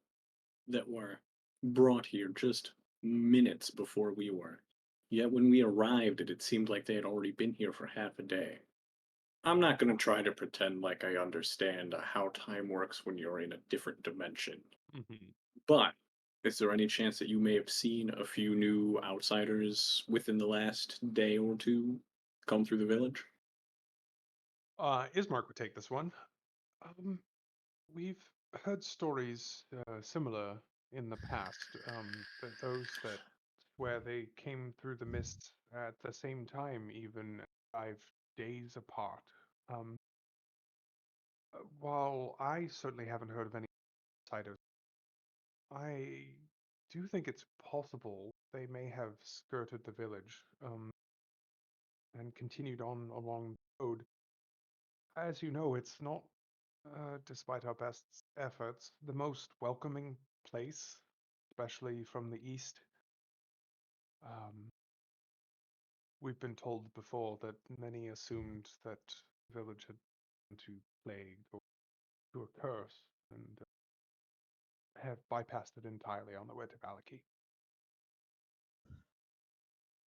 that were brought here just minutes before we were. Yet when we arrived, it seemed like they had already been here for half a day. I'm not going to try to pretend like I understand how time works when you're in a different dimension. But is there any chance that you may have seen a few new outsiders within the last day or two come through the village? Ismark would take this one. We've heard stories similar in the past. Those that where they came through the mist at the same time, even 5 days apart. Um, while I certainly haven't heard of any outsiders, I do think it's possible they may have skirted the village and continued on along the road. As you know, it's not, despite our best efforts, the most welcoming place, especially from the east. Um, we've been told before that many assumed that the village had gone to plague or to a curse and have bypassed it entirely on the way to Valaki.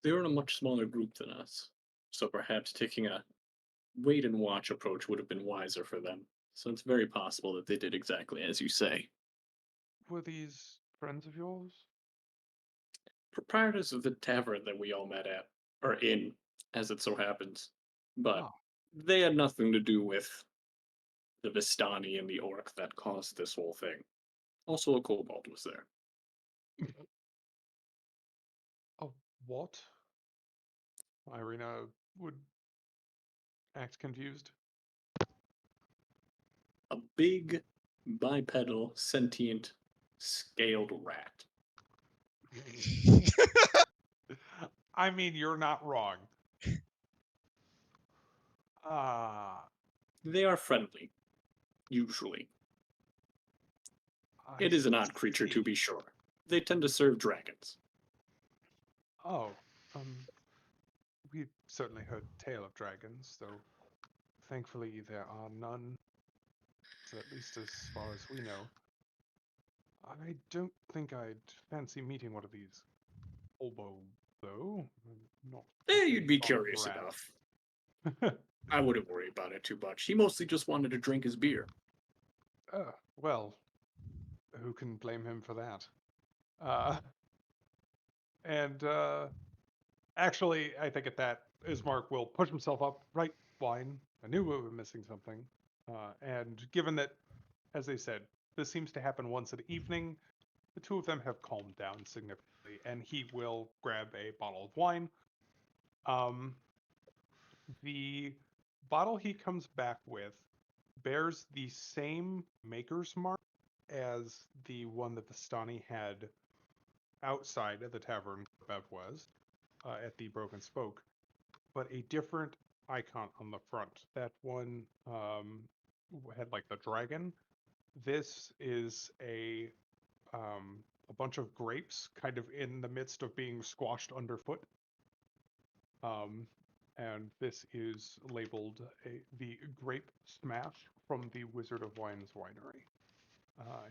They're in a much smaller group than us, so perhaps taking a wait and watch approach would have been wiser for them. So it's very possible that they did exactly as you say. Were these friends of yours? Proprietors of the tavern that we all met at, or in, as it so happens. But Ah. they had nothing to do with the Vistani and the orc that caused this whole thing. Also, a kobold was there. Oh, what? Irina would act confused. A big, bipedal, sentient, scaled rat. I mean, you're not wrong. Ah, They are friendly, usually. I It is an odd creature, to see. be sure. They tend to serve dragons. Oh, we've certainly heard tale of dragons, though thankfully there are none, at least as far as we know. I don't think I'd fancy meeting one of these hobo, though. Not You'd be fond of curious rats. enough. I wouldn't worry about it too much. He mostly just wanted to drink his beer. Well, who can blame him for that? Uh, and actually, I think at that, Ismark will push himself up. Right, wine. I knew we were missing something. And given that, as they said, This seems to happen once an evening. The two of them have calmed down significantly, and he will grab a bottle of wine. Um, the bottle he comes back with bears the same maker's mark as the one that Vistani had outside of the tavern Bev was, at the Broken Spoke, but a different icon on the front. That one had like the dragon. This is a bunch of grapes kind of in the midst of being squashed underfoot. Um, and this is labeled the Grape Smash from the Wizard of Wine's winery.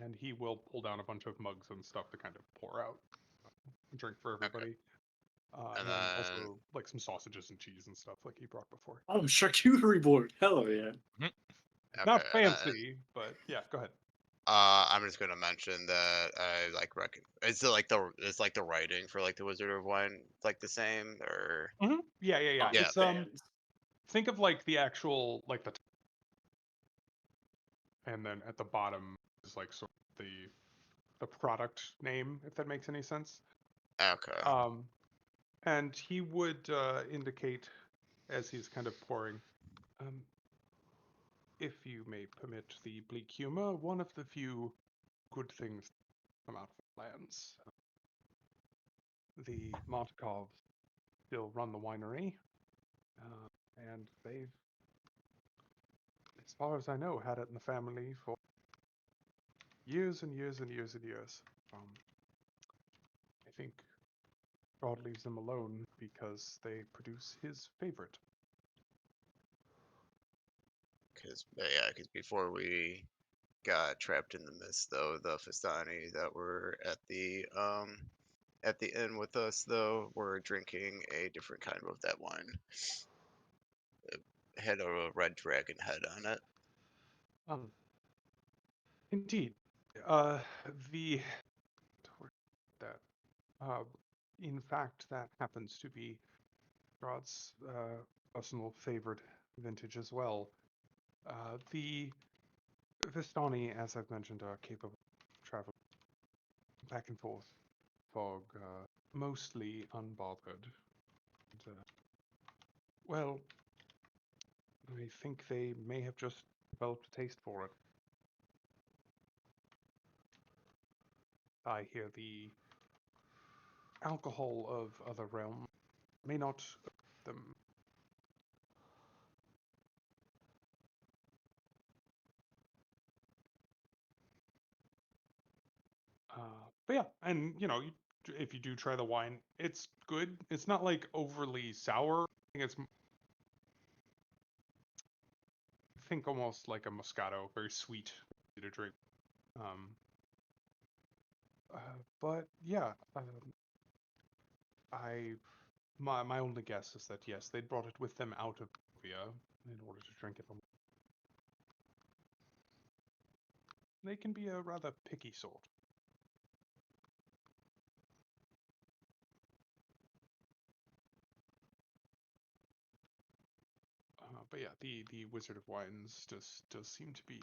And he will pull down a bunch of mugs and stuff to kind of pour out a drink for Okay. everybody. And And then then also like some sausages and cheese and stuff like he brought before. Oh, charcuterie board. Hell yeah. Not okay, fancy, but yeah, go ahead. I'm just gonna mention that I like reckon. Is it like the writing for like the Wizard of Wine like the same or Yeah, yeah, yeah. Oh, Yeah. It's fans. think of like the actual like and then at the bottom is like sort of the product name, if that makes any sense. okay? And he would indicate as he's kind of pouring, um, if you may permit the bleak humor, one of the few good things come out of the lands. The Montakovs still run the winery, and they've, as far as I know, had it in the family for years and years and years and years. I think God leaves them alone because they produce his favorite. Because before we got trapped in the mist, though, the Fistani that were at the inn with us, though, were drinking a different kind of that wine. It had a red dragon head on it. Um, Indeed, uh, the that uh, in fact that happens to be Strahd's personal favorite vintage as well. The Vistani, as I've mentioned, are capable of traveling back and forth, fog, mostly unbothered. And, well, I think they may have just developed a taste for it. I hear the alcohol of other realms may not affect them. But yeah, and you know, if you do try the wine, it's good. It's not like overly sour. I think think almost like a Moscato, very sweet, easy to drink. Um, uh, but yeah, I my only guess is that yes, they brought it with them out of Korea in order to drink it. They can be a rather picky sort. But yeah, the Wizard of Wines does seem to be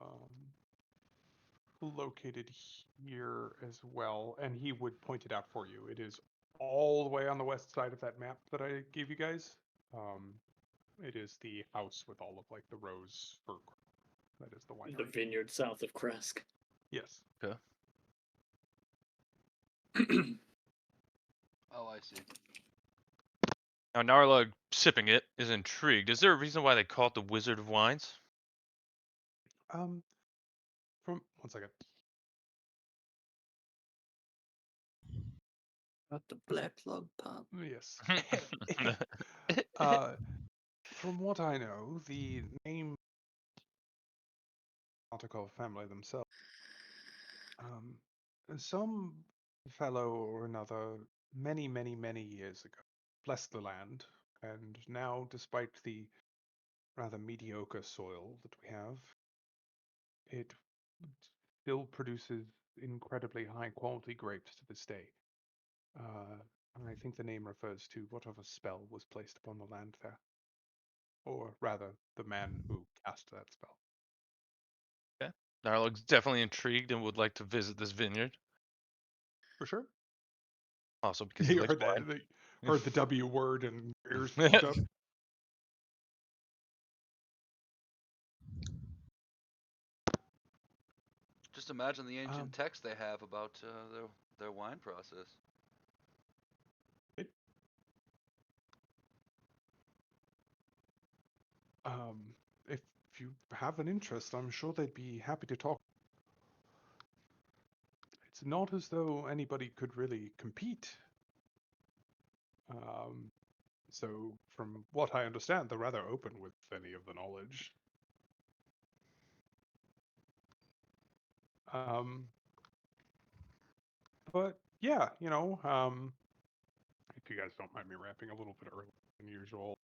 um, located here as well, and he would point it out for you. It is all the way on the west side of that map that I gave you guys. It is the house with all of like the rose fir. That is the The winery. vineyard south of Kresk. Yes. Okay. Oh, I see. Now Narla, sipping it, is intrigued. Is there a reason why they call it the Wizard of Wines? Um, from one second. Got the black plug pop. Yes. From what I know, the name Montekov family themselves. Some fellow or another, many, many, many years ago, blessed the land, and now, despite the rather mediocre soil that we have, it still produces incredibly high quality grapes to this day. And I think the name refers to whatever spell was placed upon the land there, or rather, the man who cast that spell. Okay. Narlog's definitely intrigued and would like to visit this vineyard. For sure. Also because he You likes heard wine. heard the W word and your ears perked up. Just imagine the ancient Um, text they have about their wine process. Um, if you have an interest, I'm sure they'd be happy to talk. It's not as though anybody could really compete. Um, so, from what I understand, they're rather open with any of the knowledge. Um, but yeah, if you guys don't mind me wrapping a little bit earlier than usual,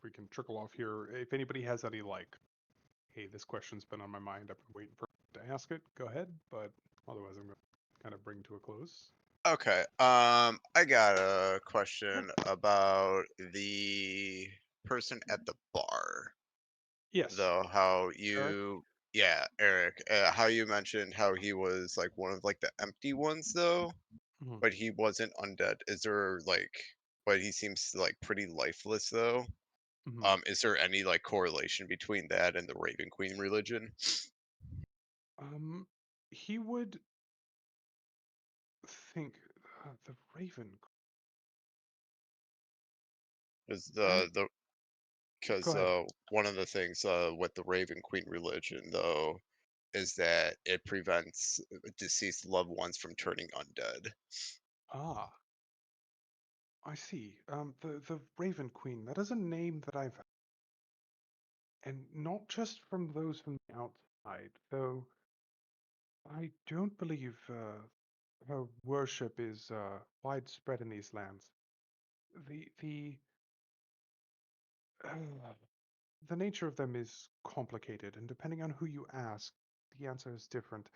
we can trickle off here. If anybody has any hey, this question's been on my mind, I've been waiting for to ask it, go ahead. But otherwise, I'm going to kind of bring to a close. Okay. I got a Yeah. question about the person at the bar. Yes, Though, how Eric. you, yeah, Eric, how you mentioned how he was like one of like the empty ones though, Mhm. but he wasn't undead. Is there like, but he seems like pretty lifeless though. Mhm. Is there any like correlation between that and the Raven Queen religion? Um, he would think the Raven. Is I the go because ahead. one of the things with the Raven Queen religion though is that it prevents deceased loved ones from turning undead. Ah, I see. The Raven Queen. That is a name that I've, and not just from those from the outside, though. I don't believe her worship is widespread in these lands. The uh, the nature of them is complicated, and depending on who you ask, the answer is different.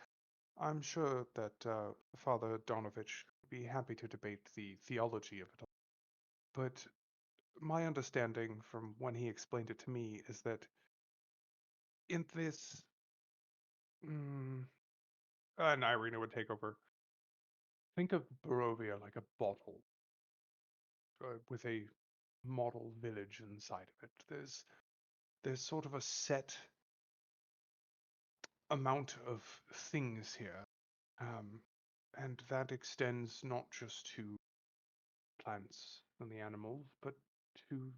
I'm sure that Father Donovich would be happy to debate the theology of it all. But my understanding from when he explained it to me is that in this, mm, and Irina would take over. Think of Barovia like a bottle with a model village inside of it. There's sort of a set amount of things here, um, and that extends not just to plants and the animals, but to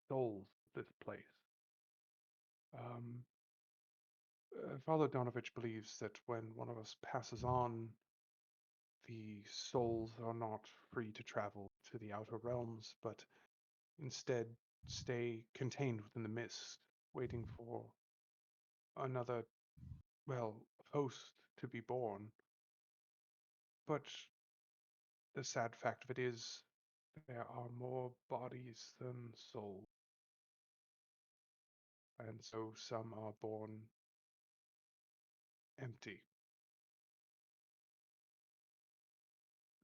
souls of this place. Um, Father Donovich believes that when one of us passes on, the souls are not free to travel to the outer realms, but instead stay contained within the mist, waiting for another, well, host to be born. But the sad fact of it is, there are more bodies than souls, and so some are born empty.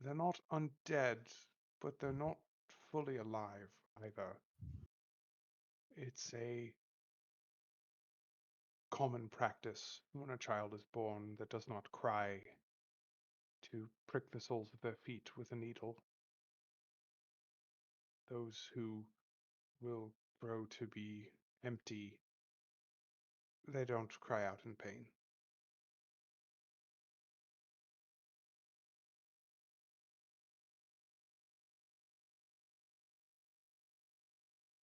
They're not undead, but they're not fully alive either. It's a common practice when a child is born that does not cry to prick the soles of their feet with a needle. Those who will grow to be empty, they don't cry out in pain.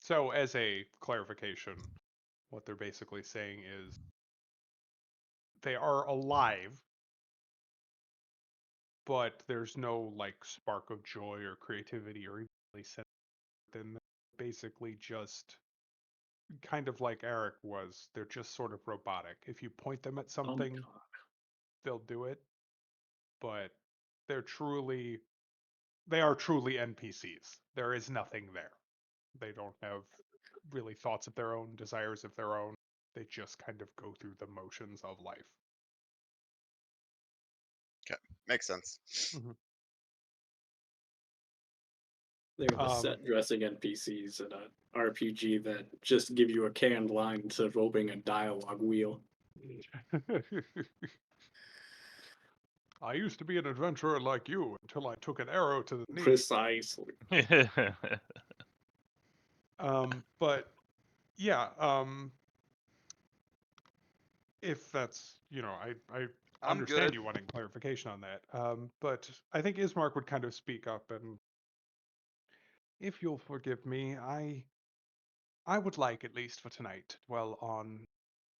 So, as a clarification, what they're basically saying is they are alive, but there's no like spark of joy or creativity or even sense within them. Basically, just kind of like Eric was. They're just sort of robotic. If you point them at Oh my something, god. they'll do it, but they're they are truly NPCs. There is nothing there. They don't have really thoughts of their own, desires of their own. They just kind of go through the motions of life. Okay, makes sense. Mm-hmm. They're the set dressing NPCs in a RPG that just give you a canned line instead of opening a dialogue wheel. I used to be an adventurer like you until I took an arrow to the knee. Precisely. But yeah, if that's, I I'm understand good. you wanting clarification on that. But I think Ismark would kind of speak up, and if you'll forgive me, I would like, at least for tonight, to dwell on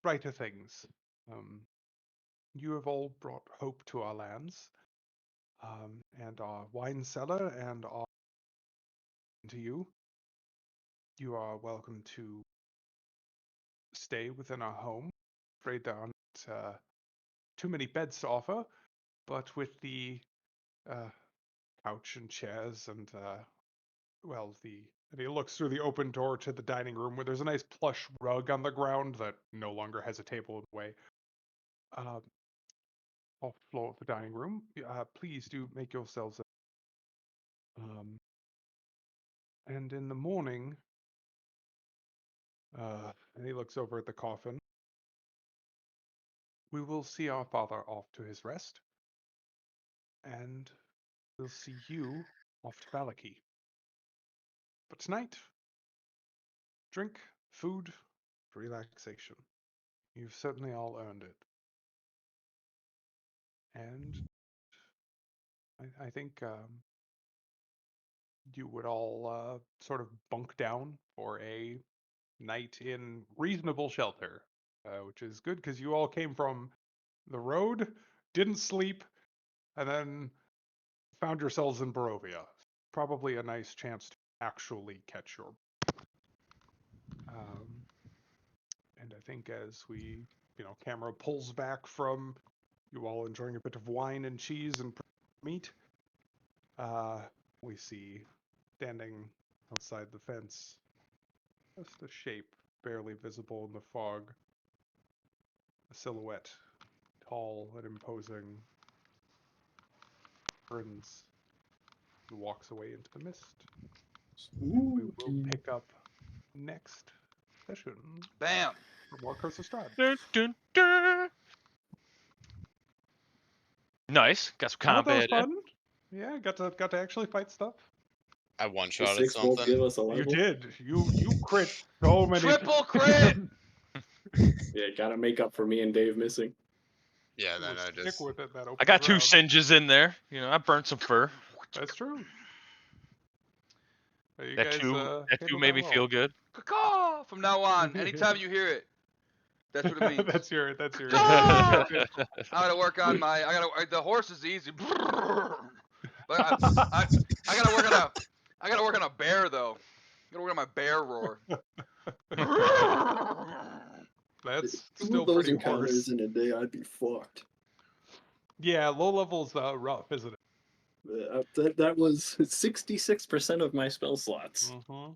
brighter things. Um, you have all brought hope to our lands, and our wine cellar, and our to you. You are welcome to stay within our home. Afraid there aren't too many beds to offer, but with the uh, couch and chairs and and he looks through the open door to the dining room where there's a nice plush rug on the ground that no longer has a table in the way. Uh, Off the floor of the dining room. Please do make yourselves. And in the morning, and he looks over at the coffin. We will see our father off to his rest, and we'll see you off to Valaki. But tonight, drink, food, relaxation. You've certainly all earned it. And I think you would all sort of bunk down for a night in reasonable shelter, which is good because you all came from the road, didn't sleep, and then found yourselves in Barovia. Probably a nice chance to actually catch your. Um, and I think as camera pulls back from you all enjoying a bit of wine and cheese and meat, we see standing outside the fence, just a shape barely visible in the fog, a silhouette, tall and imposing, turns and walks away into the mist. We will pick up next session Bam. for more Curse of Strahd. Dun, dun, dun. Nice. Got some I thought that was combat in. fun. Yeah, got to actually fight stuff. I one The shot at six wolf something. give us a You level. did. You crit so many. Triple crit. Yeah, gotta make up for me and Dave missing. Yeah, We'll then I stick just with it. That I got opening 2 round. singes in there. I burnt some fur. That's true. You That guys two handled made that me well. feel good. Caw. From now on, anytime you hear it, that's what it means. that's your. Caw. I gotta work on my. The horse is easy. But I gotta work on a. I gotta work on a bear though. I gotta work on my bear roar. That's Two still of those pretty encounters hoarse. in a day, I'd be fucked. Yeah, low level's rough, isn't it? That was 66% of my spell slots. Mm-hmm.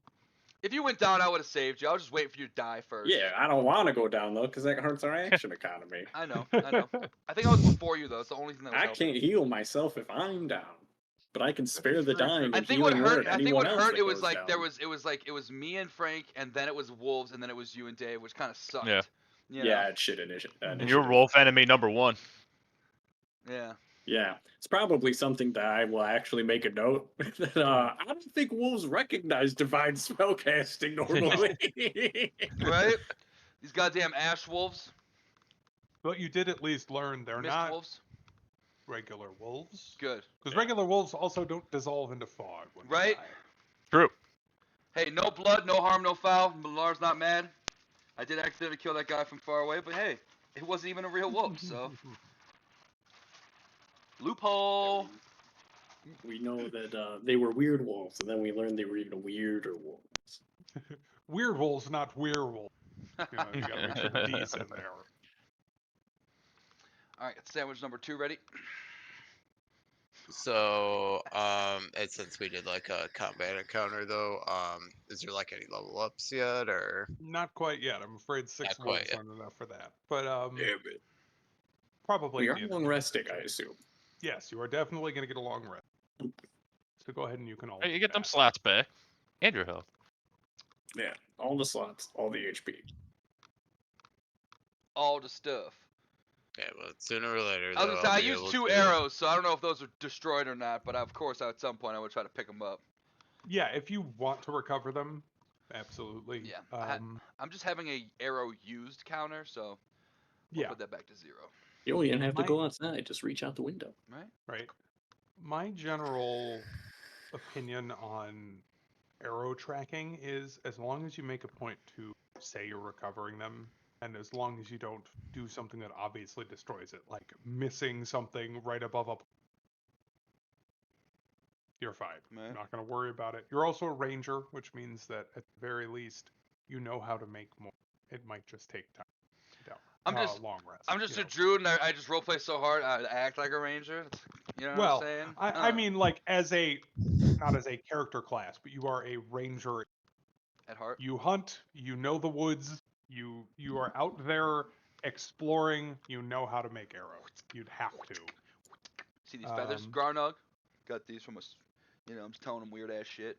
If you went down, I would have saved you. I was just waiting for you to die first. Yeah, I don't want to go down though, because that hurts our action economy. I know. I think I was before you though. It's the only thing that was I helping. can't heal myself if I'm down, but I can spare the true, dying I and think what healing hurt. word I think anyone what else hurt. that It was goes like down. it was me and Frank, and then it was Wolves, and then it was you and Dave, which kind of sucked. Yeah. You know? Yeah, it's shit initiative. And you're wolf enemy number 1. Yeah. Yeah, it's probably something that I will actually make a note. That I don't think wolves recognize divine spellcasting normally. Right. These goddamn ash wolves, But you did at least learn they're mist not wolves. regular wolves. Good. Because regular wolves also don't dissolve into fog when Right. they die. True. Hey, no blood, no harm, no foul. Millar's not mad. I did accidentally kill that guy from far away, but hey, it wasn't even a real wolf, so. Loophole. We know that they were weird wolves, and then we learned they were even weirder wolves. Weird wolves, not werewolves. You gotta make sure the D's in there. Alright, sandwich number 2 ready? So, and since we did like a combat encounter though, is there like any level ups yet, or Not quite yet. I'm afraid 6 Not quite wolves yet. aren't enough for that. But Damn it. probably We at are the end long of the resting, I session. assume. Yes, you are definitely gonna get a long rest. So go ahead and you can all. Hey, you do get them that. slots back. And your health. Yeah, all the slots, all the HP. all the stuff. Yeah, well, sooner or later, I was though, gonna say I'll I be used able 2 to. arrows, so I don't know if those are destroyed or not. But of course, at some point, I would try to pick them up. Yeah, if you want to recover them, absolutely. Yeah, I'm just having a arrow used counter, so I'll Yeah, put that back to 0. You don't even have to My- go outside. Just reach out the window. Right? right. My general opinion on arrow tracking is as long as you make a point to say you're recovering them, and as long as you don't do something that obviously destroys it, like missing something right above a, you're fine. Right. Not going to worry about it. You're also a ranger, which means that at the very least, you know how to make more. It might just take time. I'm just long rest. I'm just you a know. druid, and I just roleplay so hard. I act like a ranger. You know what Well, I'm saying? I mean, like as a, not as a character class, but you are a ranger. At heart. You hunt. You know the woods. You are out there exploring. You know how to make arrows. You'd have to. See these feathers, Garnog? Got these from I'm just telling them weird ass shit.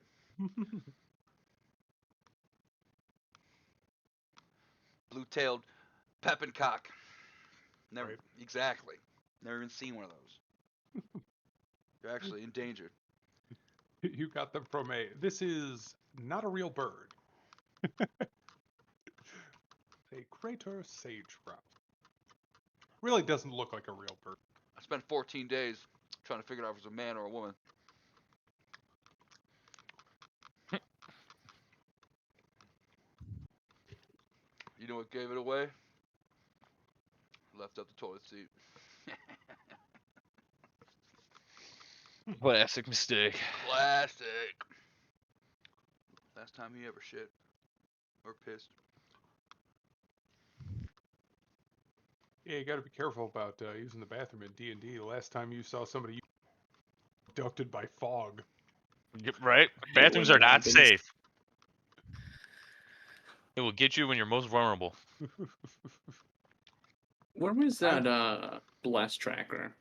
Blue-tailed pepincock. Never Right. exactly. Never even seen one of those. You're actually endangered. You got them from a. This is not a real bird. A crater sage grouse. Really doesn't look like a real bird. I spent 14 days trying to figure out if it was a man or a woman. You know what gave it away? Left out the toilet seat. Classic mistake. Classic. Last time you ever shit or pissed. Yeah, you got to be careful about using the bathroom in D&D. The last time you saw somebody abducted by fog. Right? Bathrooms are not safe. It will get you when you're most vulnerable. Where was that blast tracker?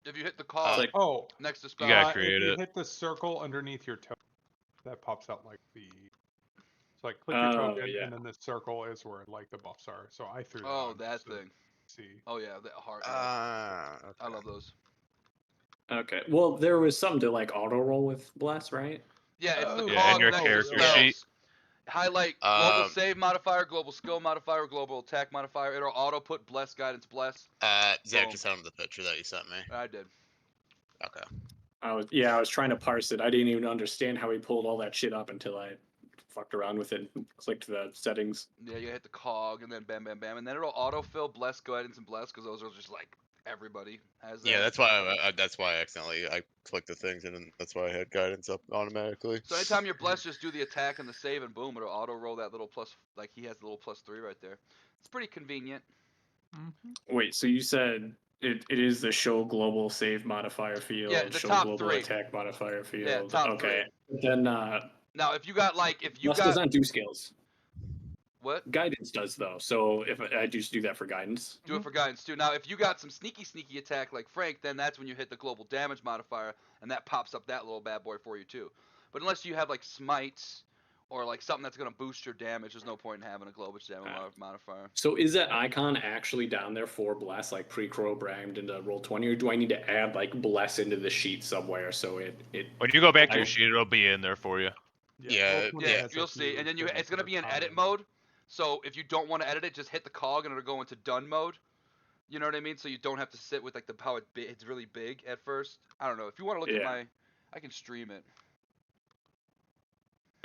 If you hit the cog like- Oh, next to spell, You gotta if create you it. hit the circle underneath your toe, that pops out like the. It's like click your token, yeah. and then the circle is where like the buffs are. So I threw that. oh on that just to thing. See. Oh yeah, the heart. Yeah. Okay. I love those. Okay. Well, there was something to like auto roll with blast, right? Yeah, it's the Oh, Yeah, in cog your next to character spells. sheet. Highlight global Um, save modifier, global skill modifier, global attack modifier. It'll auto put bless guidance bless. Zach Boom. just sent him the picture that you sent me. I did. Okay. I was trying to parse it. I didn't even understand how he pulled all that shit up until I fucked around with it and clicked the settings. Yeah, you hit the cog and then bam, bam, bam, and then it'll autofill bless guidance and bless because those are just like everybody has that. Yeah, that's why I accidentally I clicked the things and then that's why I had guidance up automatically. So anytime you're blessed, just do the attack and the save and boom, it'll auto roll that little plus. Like he has the little +3 right there. It's pretty convenient. Wait, so you said it is the show global save modifier field, Yeah, the show top global 3. attack modifier field. Yeah, top okay. Then Now if you got Bless does not do skills. what? Guidance does though. So if I just do that for guidance. Do it for guidance too. Now, if you got some sneaky attack like Frank, then that's when you hit the global damage modifier, and that pops up that little bad boy for you too. But unless you have like smites or like something that's gonna boost your damage, there's no point in having a global damage modifier. So is that icon actually down there for bless, like pre-crow bragged into Roll20, or do I need to add like bless into the sheet somewhere so it When you go back to I- your sheet, it'll be in there for you. Yeah, Roll20 Yeah, has a you'll see, few and then things it's gonna that be in are edit common. mode. So if you don't want to edit it, just hit the cog and it'll go into done mode. You know what I mean? So you don't have to sit with like how it's really big at first. I don't know. If you want to look at Yeah. I can stream it.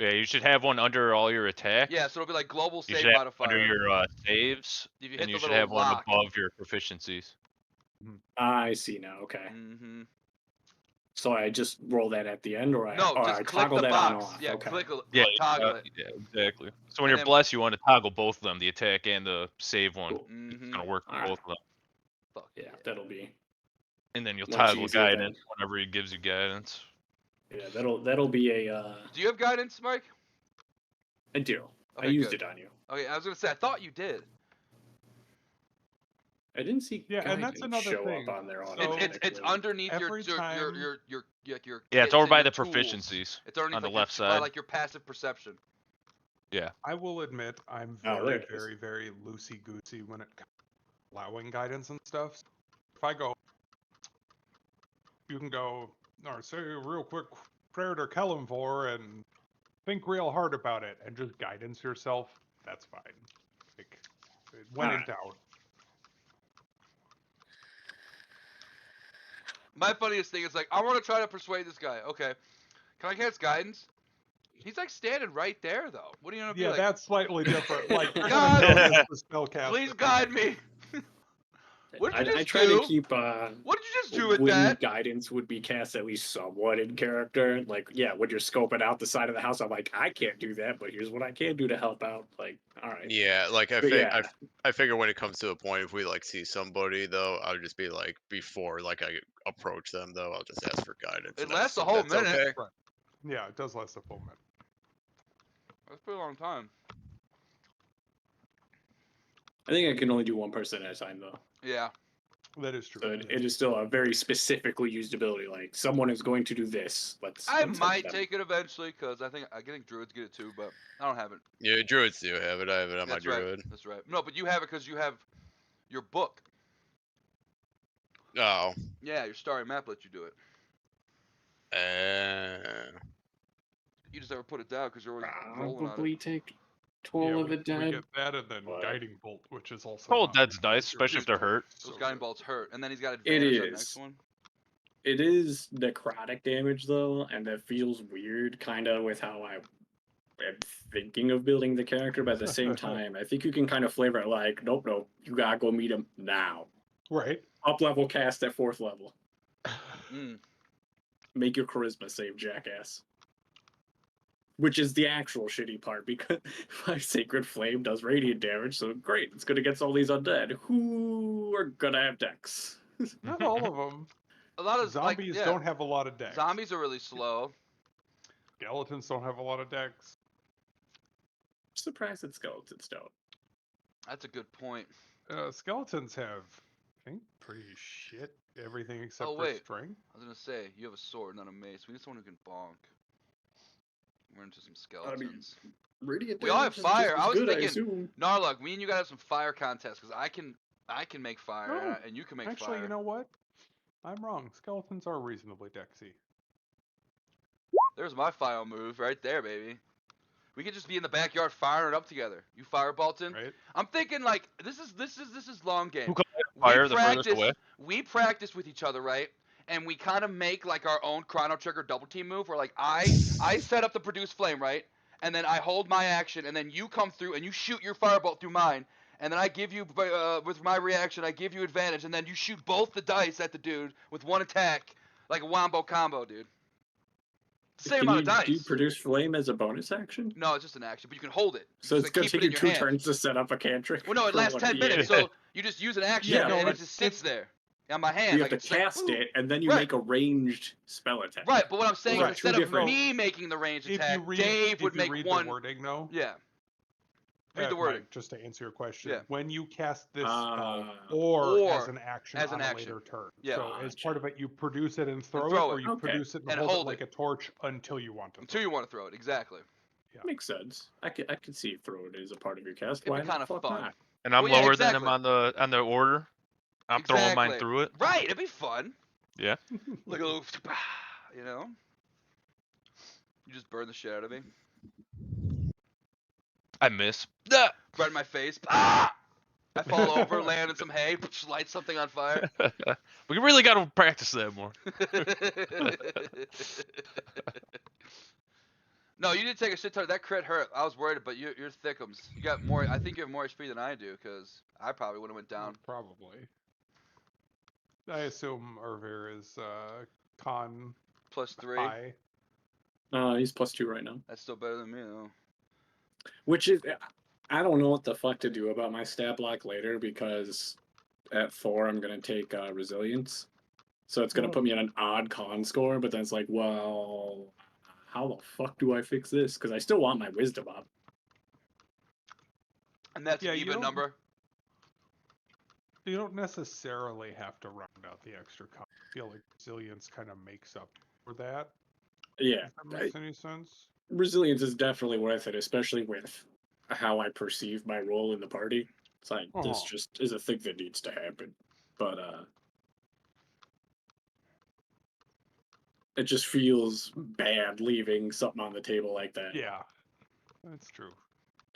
Yeah, you should have one under all your attacks. Yeah, so it'll be like global You save should have modifier. under your saves, If you hit and the you should little have one lock. above your proficiencies. I see now. Okay. Mm-hmm. So I just roll that at the end, or No, I just click toggle the that on box. off. Yeah, Okay. Yeah, toggle it. yeah, exactly. So when And you're then- blessed, you want to toggle both of them, the attack and the save one. Cool. It's Mm-hmm. gonna work for Alright. both of them. Fuck Yeah, that'll be And then you'll much toggle easier then. guidance whenever he gives you guidance. yeah. That'll be a. Do you have guidance, Mike? I do. I Okay, used good. it on you. Okay, I was gonna say I thought you did. I didn't see. Yeah, and that's guidance another show thing. up on there So- automatically. It's underneath your Every time- your Yeah, it's kits over and by your the tools. proficiencies It's underneath on the like left by side. like your passive perception. Yeah. I will admit I'm Oh, there very, it is. very, very loosey-goosey when it comes to allowing guidance and stuff. If I go, you can go, or say a real quick prayer to Kellenvor and think real hard about it and just guidance yourself. That's fine. Like, when in Alright. doubt. My funniest thing is like, I want to try to persuade this guy. Okay, can I cast guidance? He's like standing right there though. What are you gonna be Yeah, like? that's slightly different. Like, you're God, gonna notice the spellcaster. please guide me. What did you I just try to do? keep What did you just do with when that? guidance would be cast at least somewhat in character. Like, yeah, when you're scoping out the side of the house, I'm like, I can't do that, but here's what I can do to help out. Like, all right. Yeah, like But yeah, I figure when it comes to a point, if we like see somebody though, I'll just be like, before like I approach them though, I'll just ask for guidance, It and I lasts a assume whole that's minute. okay. Yeah, it does last a full minute. That's a pretty long time. I think I can only do one person at a time though. Yeah. That is true. So it is still a very specifically used ability. Like, someone is going to do this. Let's I help might them. take it eventually because I think druids get it too, but I don't have it. Yeah, druids do have it. I have it on my That's right. druid. That's right. No, but you have it because you have your book. Oh. Yeah, your starry map lets you do it. You just never put it down because you're always rolling on Probably it. take Yeah, 12 of we the dead. get that and then but- Guiding Bolt, which is also Toll not Dead's my nice, favorite. especially if they're hurt. Those So guiding good. bolts hurt, and then he's got It advantage on the is. next one. It is necrotic damage though, and that feels weird, kind of with how I am thinking of building the character. But at the same time, I think you can kind of flavor it like, nope, you gotta go meet him now. Right. Up level cast at 4th level. Mm. Make your charisma save, jackass. Which is the actual shitty part, because my Sacred Flame does radiant damage, so great, it's good against all these undead who are gonna have decks. Not all of them. A lot of Zombies like, yeah, don't have a lot of decks. Zombies are really slow. Skeletons don't have a lot of decks. I'm surprised that skeletons don't. That's a good point. Skeletons have, I think, pretty shit everything except Oh, for wait. strength. I was gonna say you have a sword, not a mace. We need someone who can bonk. We're into some I mean, skeletons. Radiant We all have damage is fire. just as I was good, thinking- I assume. Narlug, me and you gotta have some fire contests because I can make fire Oh, and you can make Actually, fire. you know what? I'm wrong. Skeletons are reasonably decksy. There's my fire move right there, baby. We could just be in the backyard firing it up together. You fire Bolton. Right? I'm thinking like this is long game. Who can fire we the furthest practice, away? We practice with each other, right? And we kind of make like our own Chrono Trigger double team move, where like I set up the produce flame, right? And then I hold my action, and then you come through and you shoot your firebolt through mine, and then I give you with my reaction, I give you advantage, and then you shoot both the dice at the dude with one attack, like a wombo combo, dude. Same amount of dice. Do you produce flame as a bonus action? No, it's just an action, but you can hold it. So You it's just, gonna keep take it you in your 2 hand. turns to set up a cantrip. Well, no, it for lasts 1 10 minutes, PA. so you just use an action, Yeah, no, and it it's- just sits there on my hand. You like have to it's like, cast ooh. it, and then you Right. make a ranged spell attack. Right, but what I'm saying Right. is instead Two of different- me making the ranged If attack, you read, Dave would if you make read one. the wording, though, Yeah. Read the wording. Mike, just to answer your question, Yeah. when you cast this spell, Ah. or as Or an action as an on a action. later turn. Yeah. So as part of it, you produce it and throw, throw it, or it. you Okay. produce it and, And hold, hold it like a torch until you want to. Until you want to throw it, exactly. Makes sense. I can see throw it as a part of your cast. It'd Why be kind of the fuck fun. not? And I'm Well, yeah, lower than him exactly. on the order. I'm throwing mine Exactly. through it. Right, it'd be fun. Yeah. Like a little, you know. You just burn the shit out of me. I miss. Right in my face. I fall over, land in some hay, light something on fire. We really got to practice that more. No, you did take a shit ton. That crit hurt. I was worried, but you're thickums. You got more. I think you have more HP than I do, because I probably would have went down. Probably. I assume Ervir is con +3. high. He's +2 right now. That's still better than me, though. Which is, I don't know what the fuck to do about my stat block later, because at 4 I'm gonna take resilience, so it's gonna put me at an odd con score. But then it's like, well, how the fuck do I fix this? Because I still want my wisdom up. And that's Yeah, an you even don't- number. You don't necessarily have to round out the extra con. I feel like resilience kind of makes up for that. Yeah, If that makes any sense. resilience is definitely worth it, especially with how I perceive my role in the party. It's like this Uh-huh. just is a thing that needs to happen. But it just feels bad leaving something on the table like that. Yeah, that's true.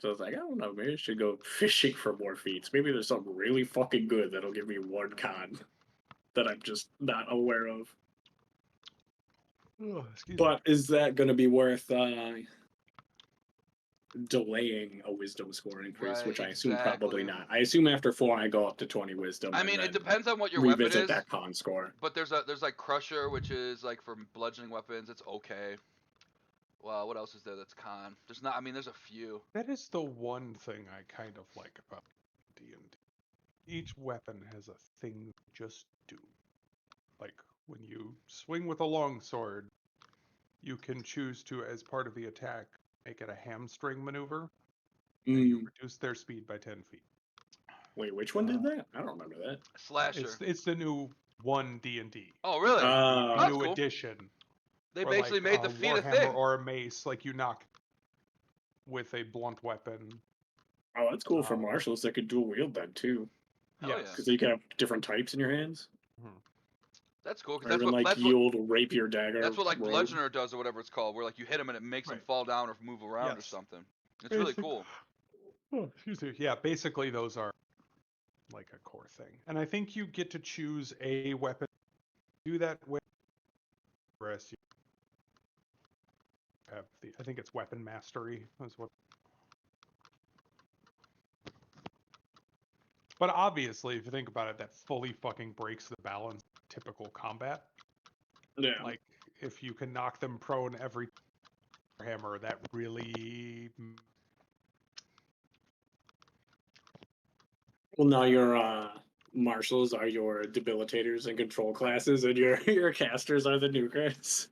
So it's like, I don't know, maybe I should go fishing for more feats. Maybe there's something really fucking good that'll give me one con that I'm just not aware of. Oh, excuse me. But is that going to be worth delaying a wisdom score increase? Right, Which I assume probably exactly. not. I assume after 4 I go up to 20 wisdom I and mean, it then depends on what your weapon revisit is. that con score. But there's like Crusher, which is like for bludgeoning weapons. It's okay. Well, what else is there that's con? There's not. I mean, there's a few. That is the one thing I kind of like about D&D. Each weapon has a thing they just do. Like when you swing with a longsword, you can choose to, as part of the attack, make it a hamstring maneuver, and you reduce their speed by 10 feet. Wait, which one did that? I don't remember that. Slasher. It's the new 1 D&D, Oh, really? the That's new cool. edition. They Or basically like made a the feat a warhammer thing. or a mace, like you knock with a blunt weapon. Oh, that's cool for Um, martials that could dual wield then too. Hell yeah. Yes. Because you can have different types in your hands. That's cool because Or even like the old rapier dagger. that's what like rogue. bludgeoner does or whatever it's called, where like you hit him and it makes him Right. fall down or move around or Yes. something. It's really Basic- cool. Oh, excuse me. Yeah, basically those are like a core thing. And I think you get to choose a weapon to do that with. Rest you have the, I think it's weapon mastery is what. But obviously, if you think about it, that fully fucking breaks the balance of typical combat. Yeah. Like if you can knock them prone every hammer, that really. Well, now your marshals are your debilitators and control classes, and your casters are the new crits.